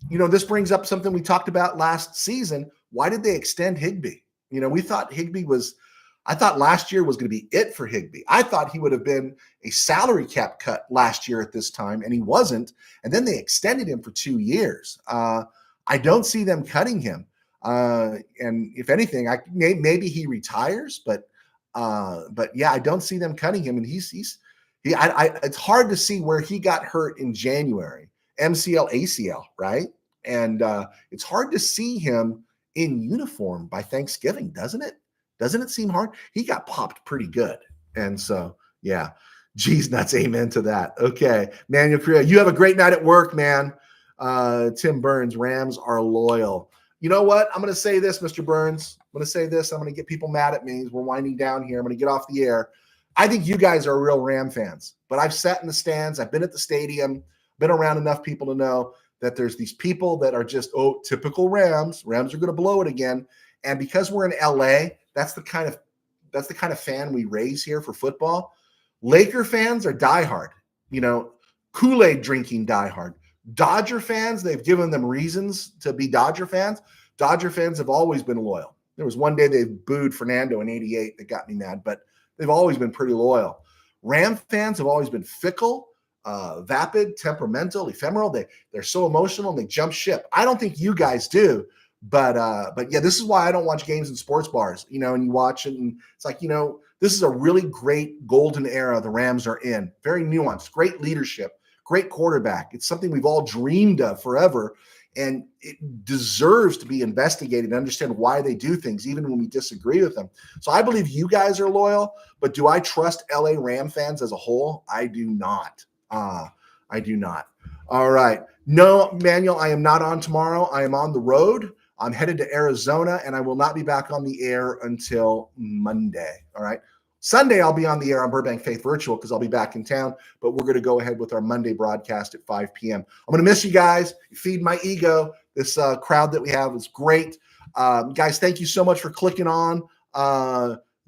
this brings up something we talked about last season. Why did they extend Higbee? We thought I thought last year was going to be it for Higbee. I thought he would have been a salary cap cut last year at this time, and he wasn't. And then they extended him for 2 years. I don't see them cutting him. And if anything, maybe he retires, but yeah, I don't see them cutting him. And it's hard to see where he got hurt in January. MCL, ACL, right? And it's hard to see him in uniform by Thanksgiving, doesn't it? Doesn't it seem hard? He got popped pretty good. And so, yeah, geez, nuts, amen to that. Okay, Manuel Correa, you have a great night at work, man. Tim Burns, Rams are loyal. You know what? I'm going to say this, Mr. Burns. I'm going to say this. I'm going to get people mad at me as we're winding down here. I'm going to get off the air. I think you guys are real Ram fans, but I've sat in the stands. I've been at the stadium, been around enough people to know that there's these people that are just, typical Rams. Rams are going to blow it again. And because we're in LA, that's the kind of fan we raise here for football. Laker fans are diehard, Kool-Aid drinking diehard. Dodger fans, they've given them reasons to be Dodger fans. Dodger fans have always been loyal. There was one day they booed Fernando in '88 that got me mad, but they've always been pretty loyal. Ram fans have always been fickle, vapid, temperamental, ephemeral. They're so emotional and they jump ship. I don't think you guys do, but yeah, this is why I don't watch games in sports bars, and you watch it and it's like, this is a really great golden era the Rams are in. Very nuanced, great leadership, great quarterback. It's something we've all dreamed of forever, and it deserves to be investigated and understand why they do things, even when we disagree with them. So I believe you guys are loyal, but do I trust LA Ram fans as a whole? I do not. I do not. All right. No, Manuel, I am not on tomorrow. I am on the road. I'm headed to Arizona, and I will not be back on the air until Monday. All right. Sunday, I'll be on the air on Burbank Faith Virtual because I'll be back in town, but we're going to go ahead with our Monday broadcast at 5 p.m. I'm going to miss you guys. You feed my ego. This crowd that we have is great. Guys, thank you so much for clicking on,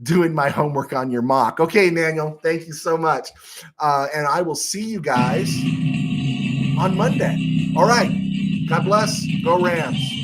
doing my homework on your mock. Okay, Manuel, thank you so much. And I will see you guys on Monday. All right. God bless. Go Rams.